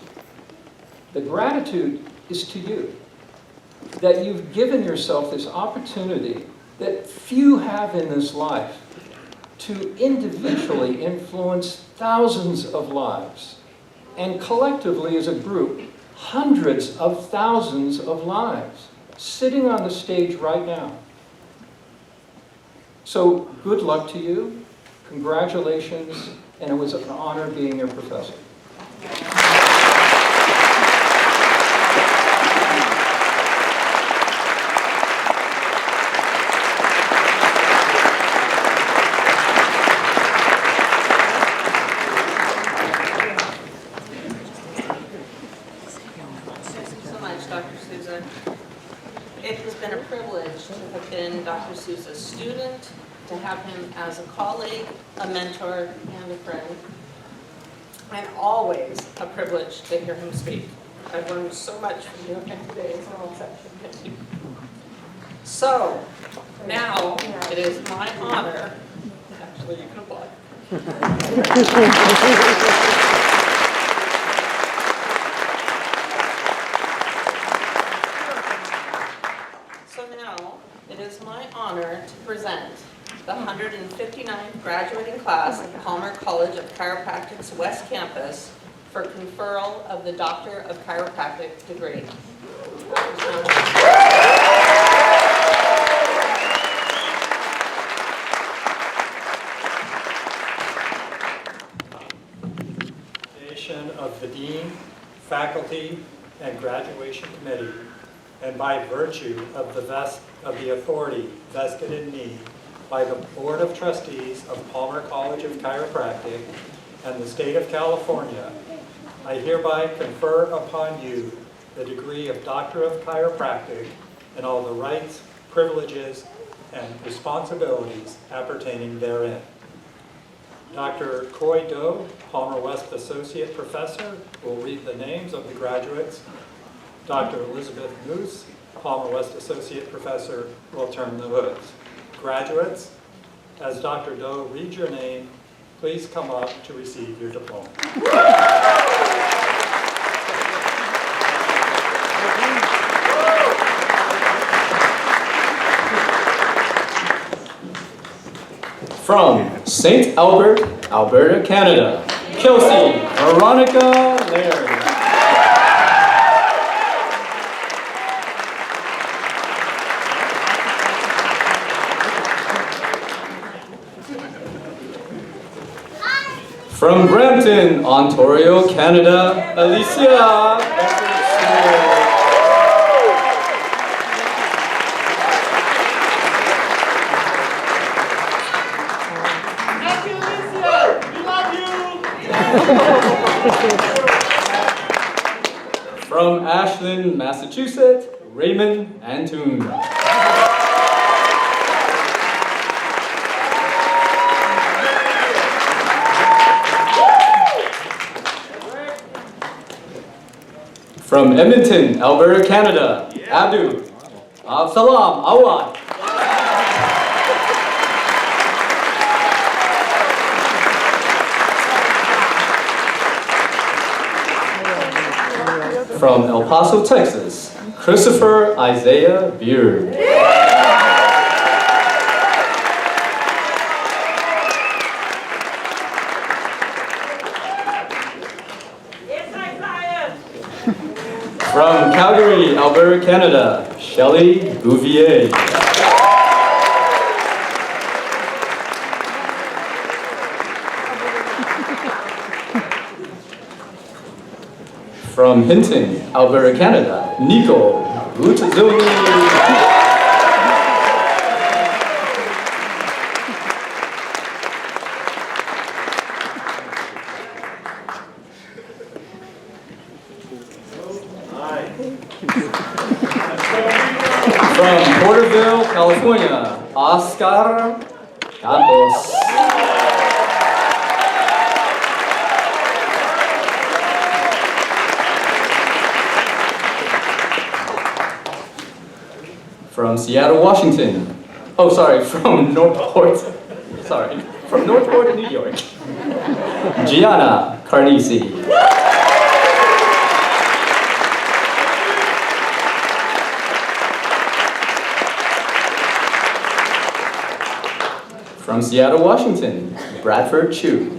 The gratitude is to you, that you've given yourself this opportunity that few have in this life to individually influence thousands of lives, and collectively as a group, hundreds of thousands of lives, sitting on the stage right now. So good luck to you, congratulations, and it was an honor being your professor. Souza. It has been a privilege to have been Dr. Souza's student, to have him as a colleague, a mentor, and a friend. And always a privilege to hear him speak. I've learned so much from you today, so I'll thank you. So, now it is my honor, actually you can applaud. So now, it is my honor to present the 159th graduating class of Palmer College of Chiropractic's West Campus for conferral of the Doctor of Chiropractic degree. Of the Dean, Faculty, and Graduation Committee, and by virtue of the authority vested in me by the Board of Trustees of Palmer College of Chiropractic and the State of California, I hereby confer upon you the degree of Doctor of Chiropractic and all the rights, privileges, and responsibilities appertaining therein. Dr. Coy Do, Palmer West Associate Professor, will read the names of the graduates Dr. Elizabeth Moose, Palmer West Associate Professor, will turn the hoods. Graduates, as Dr. Doe reads your name, please come up to receive your diploma. From St. Albert, Alberta, Canada, Kelsey Veronica Larry. From Brampton, Ontario, Canada, Alicia Becker-Stewart. From Ashland, Massachusetts, Raymond Antoon. From Edmonton, Alberta, Canada, Abdu Salam Awad. From El Paso, Texas, Christopher Isaiah Beard. From Calgary, Alberta, Canada, Shelley Bouvier. From Hinton, Alberta, Canada, Nico Butazoni. From Porterville, California, Oscar Campos. From Seattle, Washington. From Northport, New York. Gianna Carnisi. From Seattle, Washington, Bradford Chu.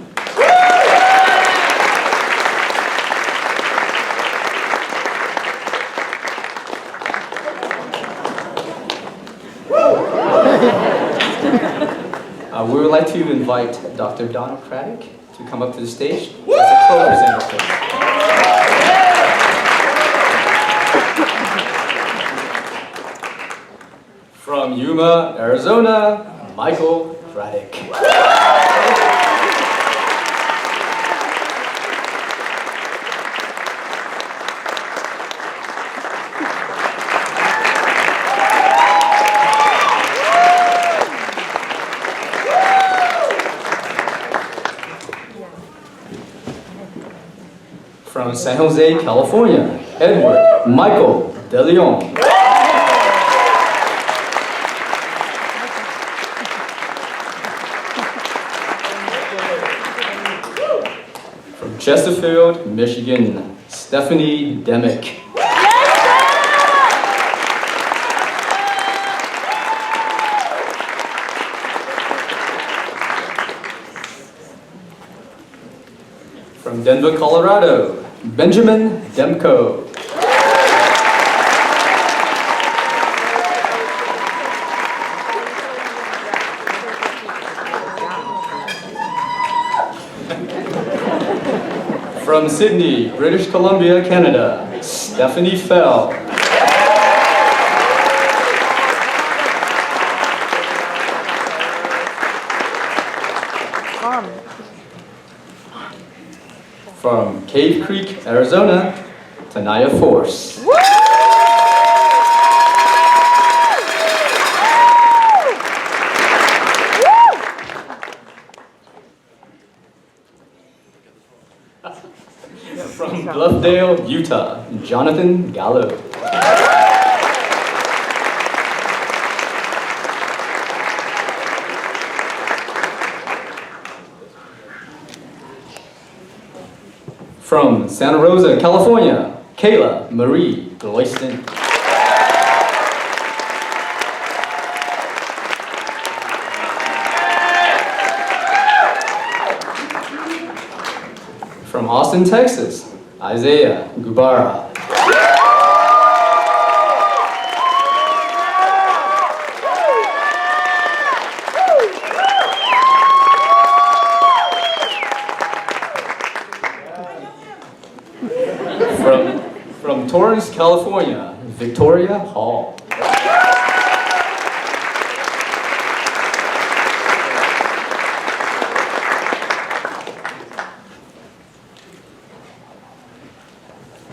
We would like to invite Dr. Donna Craddock to come up to the stage as a co-presenter. From Yuma, Arizona, Michael Craddock. From San Jose, California, Edward Michael De Leon. From Chesterfield, Michigan, Stephanie Demick. From Denver, Colorado, Benjamin Demko. From Sydney, British Columbia, Canada, Stephanie Fell. From Cave Creek, Arizona, Tanaya Force. From Bluffdale, Utah, Jonathan Gallo. From Santa Rosa, California, Kayla Marie Royston. From Austin, Texas, Isaiah Gubara. From Torrance, California, Victoria Hall.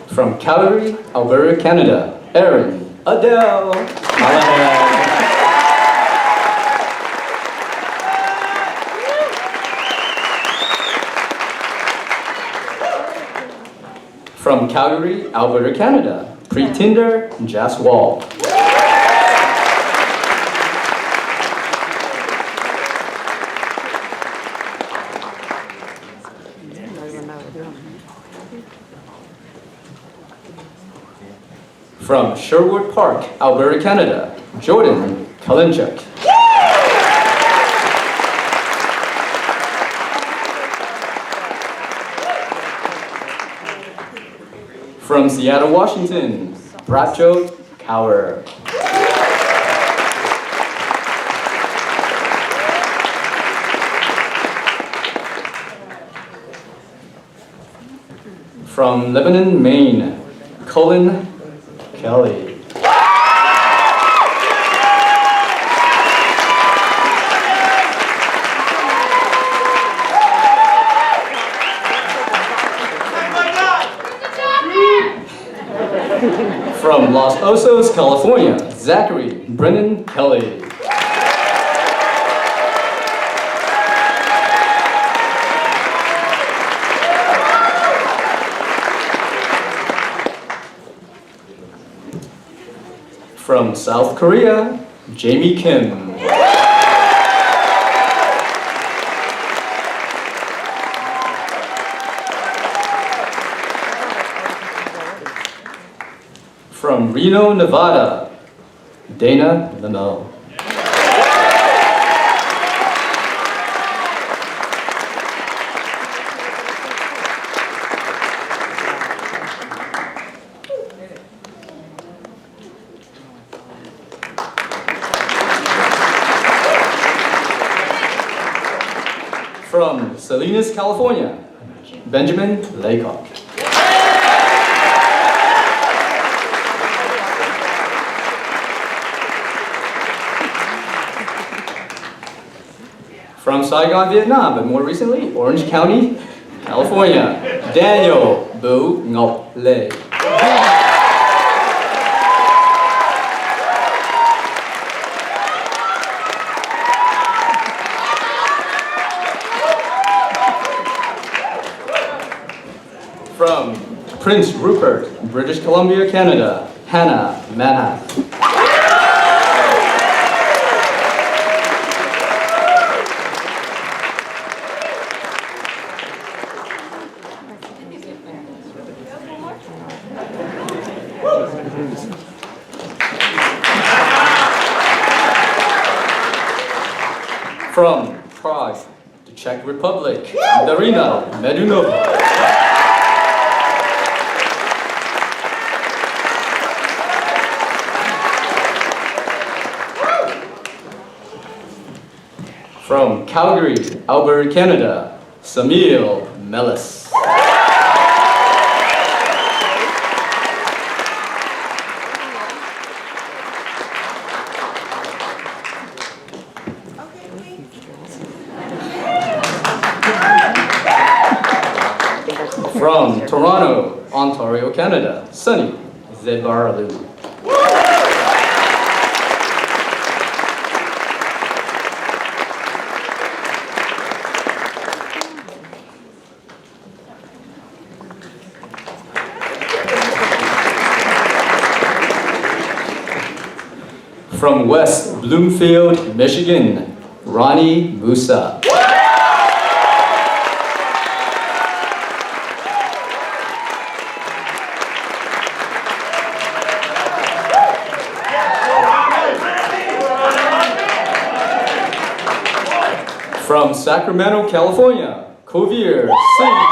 From Calgary, Alberta, Canada, Erin Adele Callahan. From Calgary, Alberta, Canada, Pretinder Jaswal. From Sherwood Park, Alberta, Canada, Jordan Kalinchuk. From Seattle, Washington, Bracho Cower. From Lebanon, Maine, Colin Kelly. From Los Osos, California, Zachary Brennan Kelly. From South Korea, Jamie Kim. From Reno, Nevada, Dana Lamel. From Salinas, California, Benjamin Laycock. From Saigon, Vietnam, but more recently, Orange County, California, Daniel Bu Ngọc Lê. From Prince Rupert, British Columbia, Canada, Hannah Manhattan. From Prague, the Czech Republic, Darina Medunova. From Calgary, Alberta, Canada, Samil Mellis. From Toronto, Ontario, Canada, Sunny Zebaralu. From West Bloomfield, Michigan, Ronnie Musa. From Sacramento, California, Kovier Singh.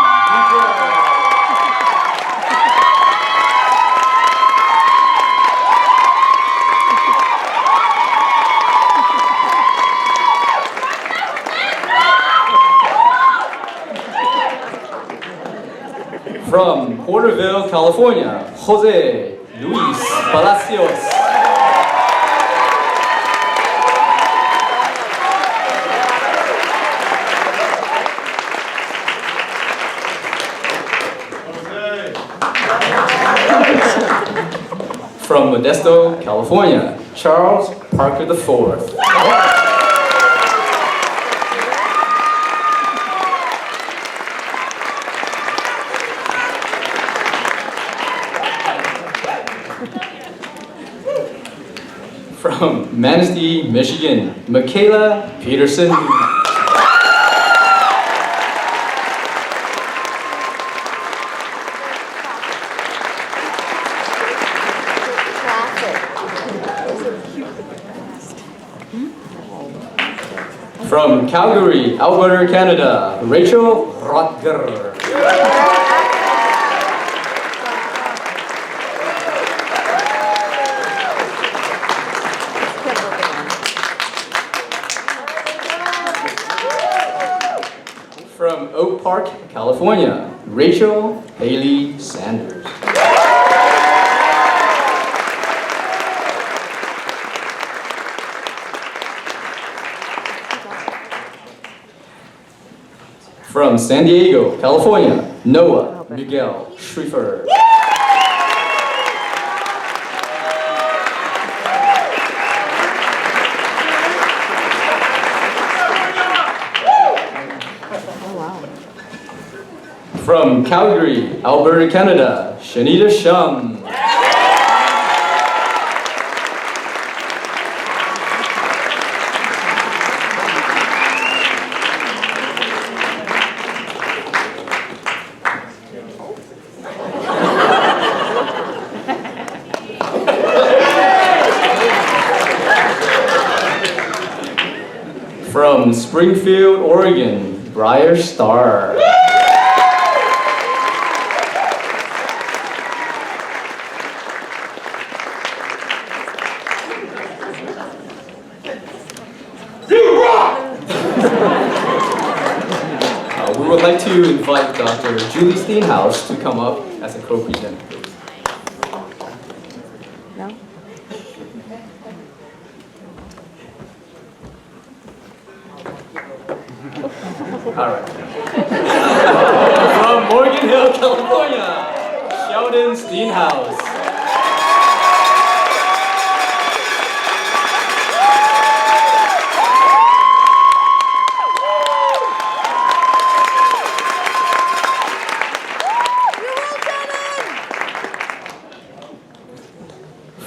From Porterville, California, Jose Luis Palacios. From Modesto, California, Charles Parker IV. From Manistee, Michigan, Michaela Peterson. From Calgary, Alberta, Canada, Rachel Rotger. From Oak Park, California, Rachel Haley Sanders. From San Diego, California, Noah Miguel Schrieffer. From Calgary, Alberta, Canada, Shanita Shum. From Springfield, Oregon, Briar Starr. We would like to invite Dr. Julie Steenhouse to come up as a co-presenter. No? All right. From Morgan Hill, California, Sheldon Steenhouse.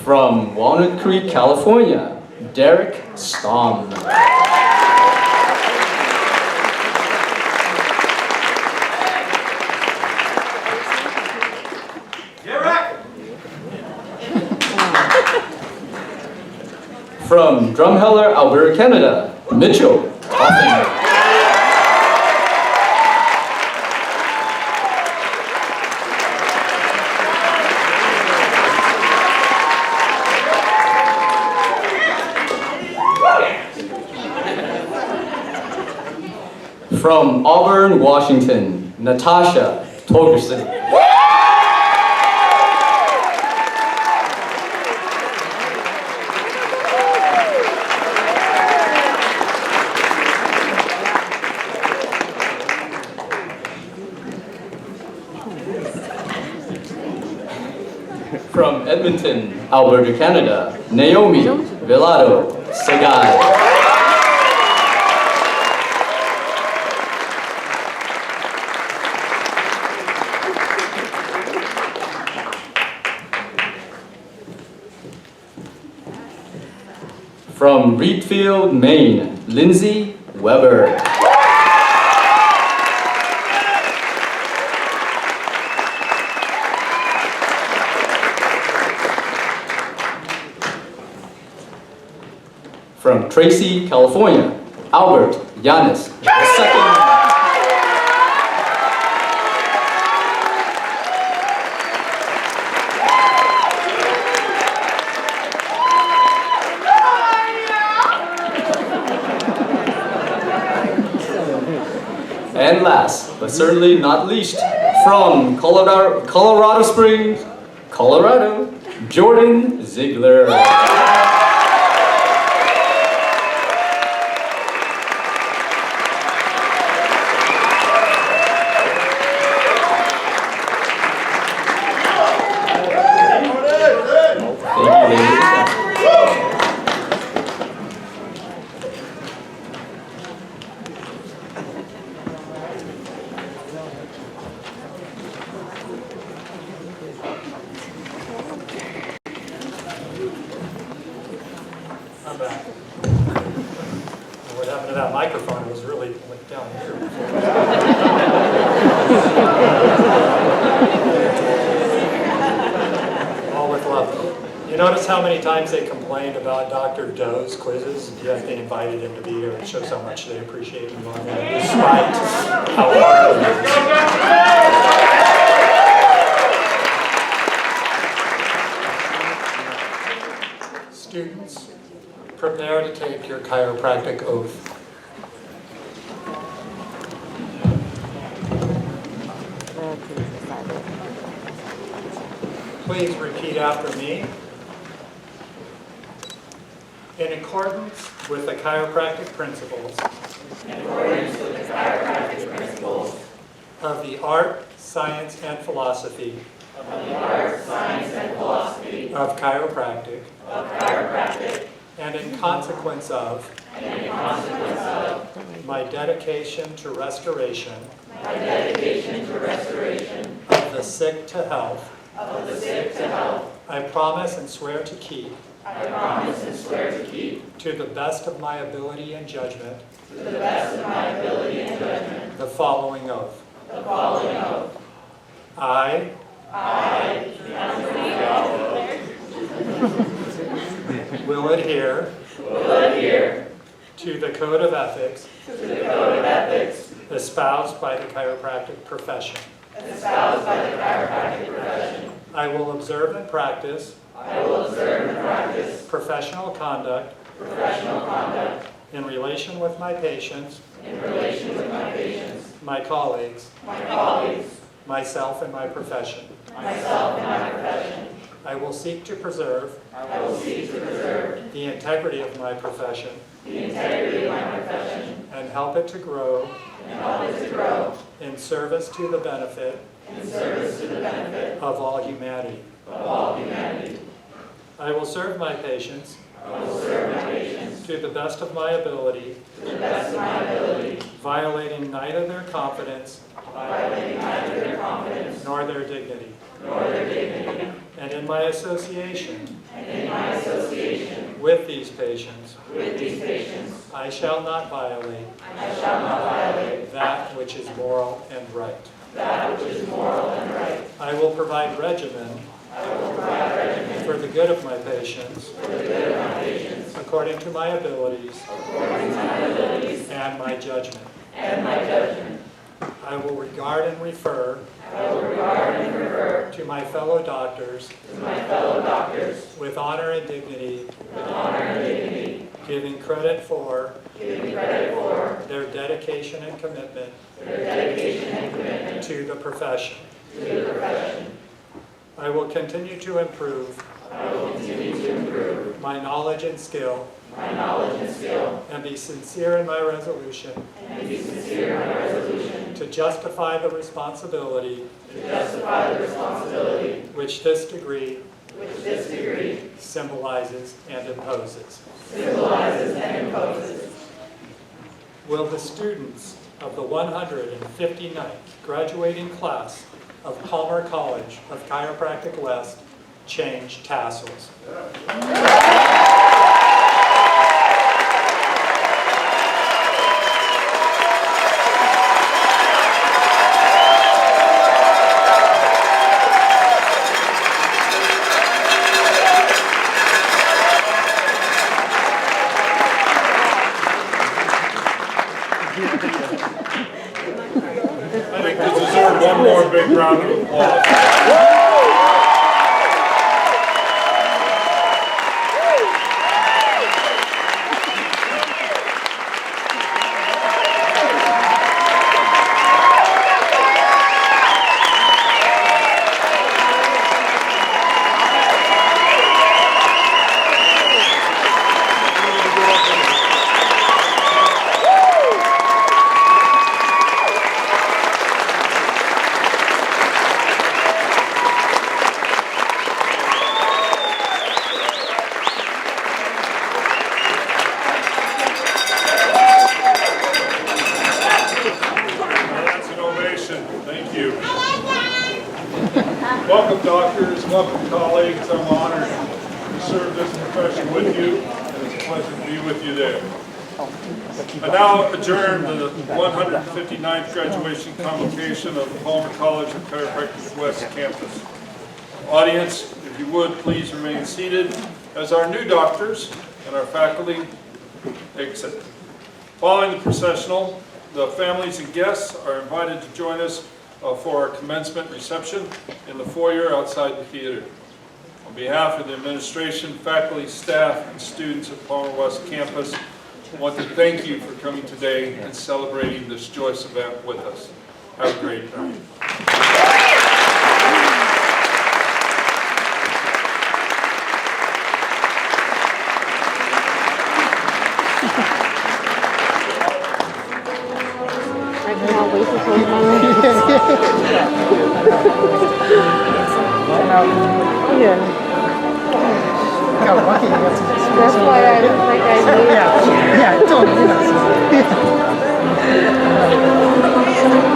From Walnut Creek, California, Derek Stom. From Drumheller, Alberta, Canada, Mitchell Toffin. From Auburn, Washington, Natasha Torgerson. From Edmonton, Alberta, Canada, Naomi Velado Segai. From Reedfield, Maine, Lindsay Weber. From Tracy, California, Albert Yanis II. And last, but certainly not least, from Colorado Springs, Colorado, Jordan Ziegler. I'm back. What happened to that microphone? It was really like down here. All with love. You notice how many times they complained about Dr. Doe's quizzes, yet they invited him to be here. It shows how much they appreciate him on that, despite how hard it is. Students, prepare to take your chiropractic oath. Please repeat after me. In accordance with the chiropractic principles, of the art, science, and philosophy of chiropractic, and in consequence of my dedication to restoration of the sick to health, I promise and swear to keep to the best of my ability and judgment the following oath. I will adhere to the code of ethics espoused by the chiropractic profession. I will observe and practice professional conduct in relation with my patients, my colleagues, myself and my profession. I will seek to preserve the integrity of my profession and help it to grow in service to the benefit of all humanity. I will serve my patients to the best of my ability, violating neither their confidence nor their dignity. And in my association with these patients, I shall not violate that which is moral and right. I will provide regimen for the good of my patients according to my abilities and my judgment. I will regard and refer to my fellow doctors with honor and dignity, giving credit for their dedication and commitment to the profession. I will continue to improve my knowledge and skill and be sincere in my resolution to justify the responsibility which this degree symbolizes and imposes. Will the students of the 159th graduating class of Palmer College of Chiropractic West change tassels? welcome doctors, welcome colleagues. I'm honored to serve this profession with you, and it's a pleasure to be with you there. I now adjourn the 159th graduation convocation of the Palmer College of Chiropractic West campus. Audience, if you would, please remain seated as our new doctors and our faculty exit. Following the processional, the families and guests are invited to join us for our commencement reception in the foyer outside the theater. On behalf of the administration, faculty, staff, and students at Palmer West campus, I want to thank you for coming today and celebrating this joyous event with us. Have a great night. That's why I look like I do. Yeah, totally.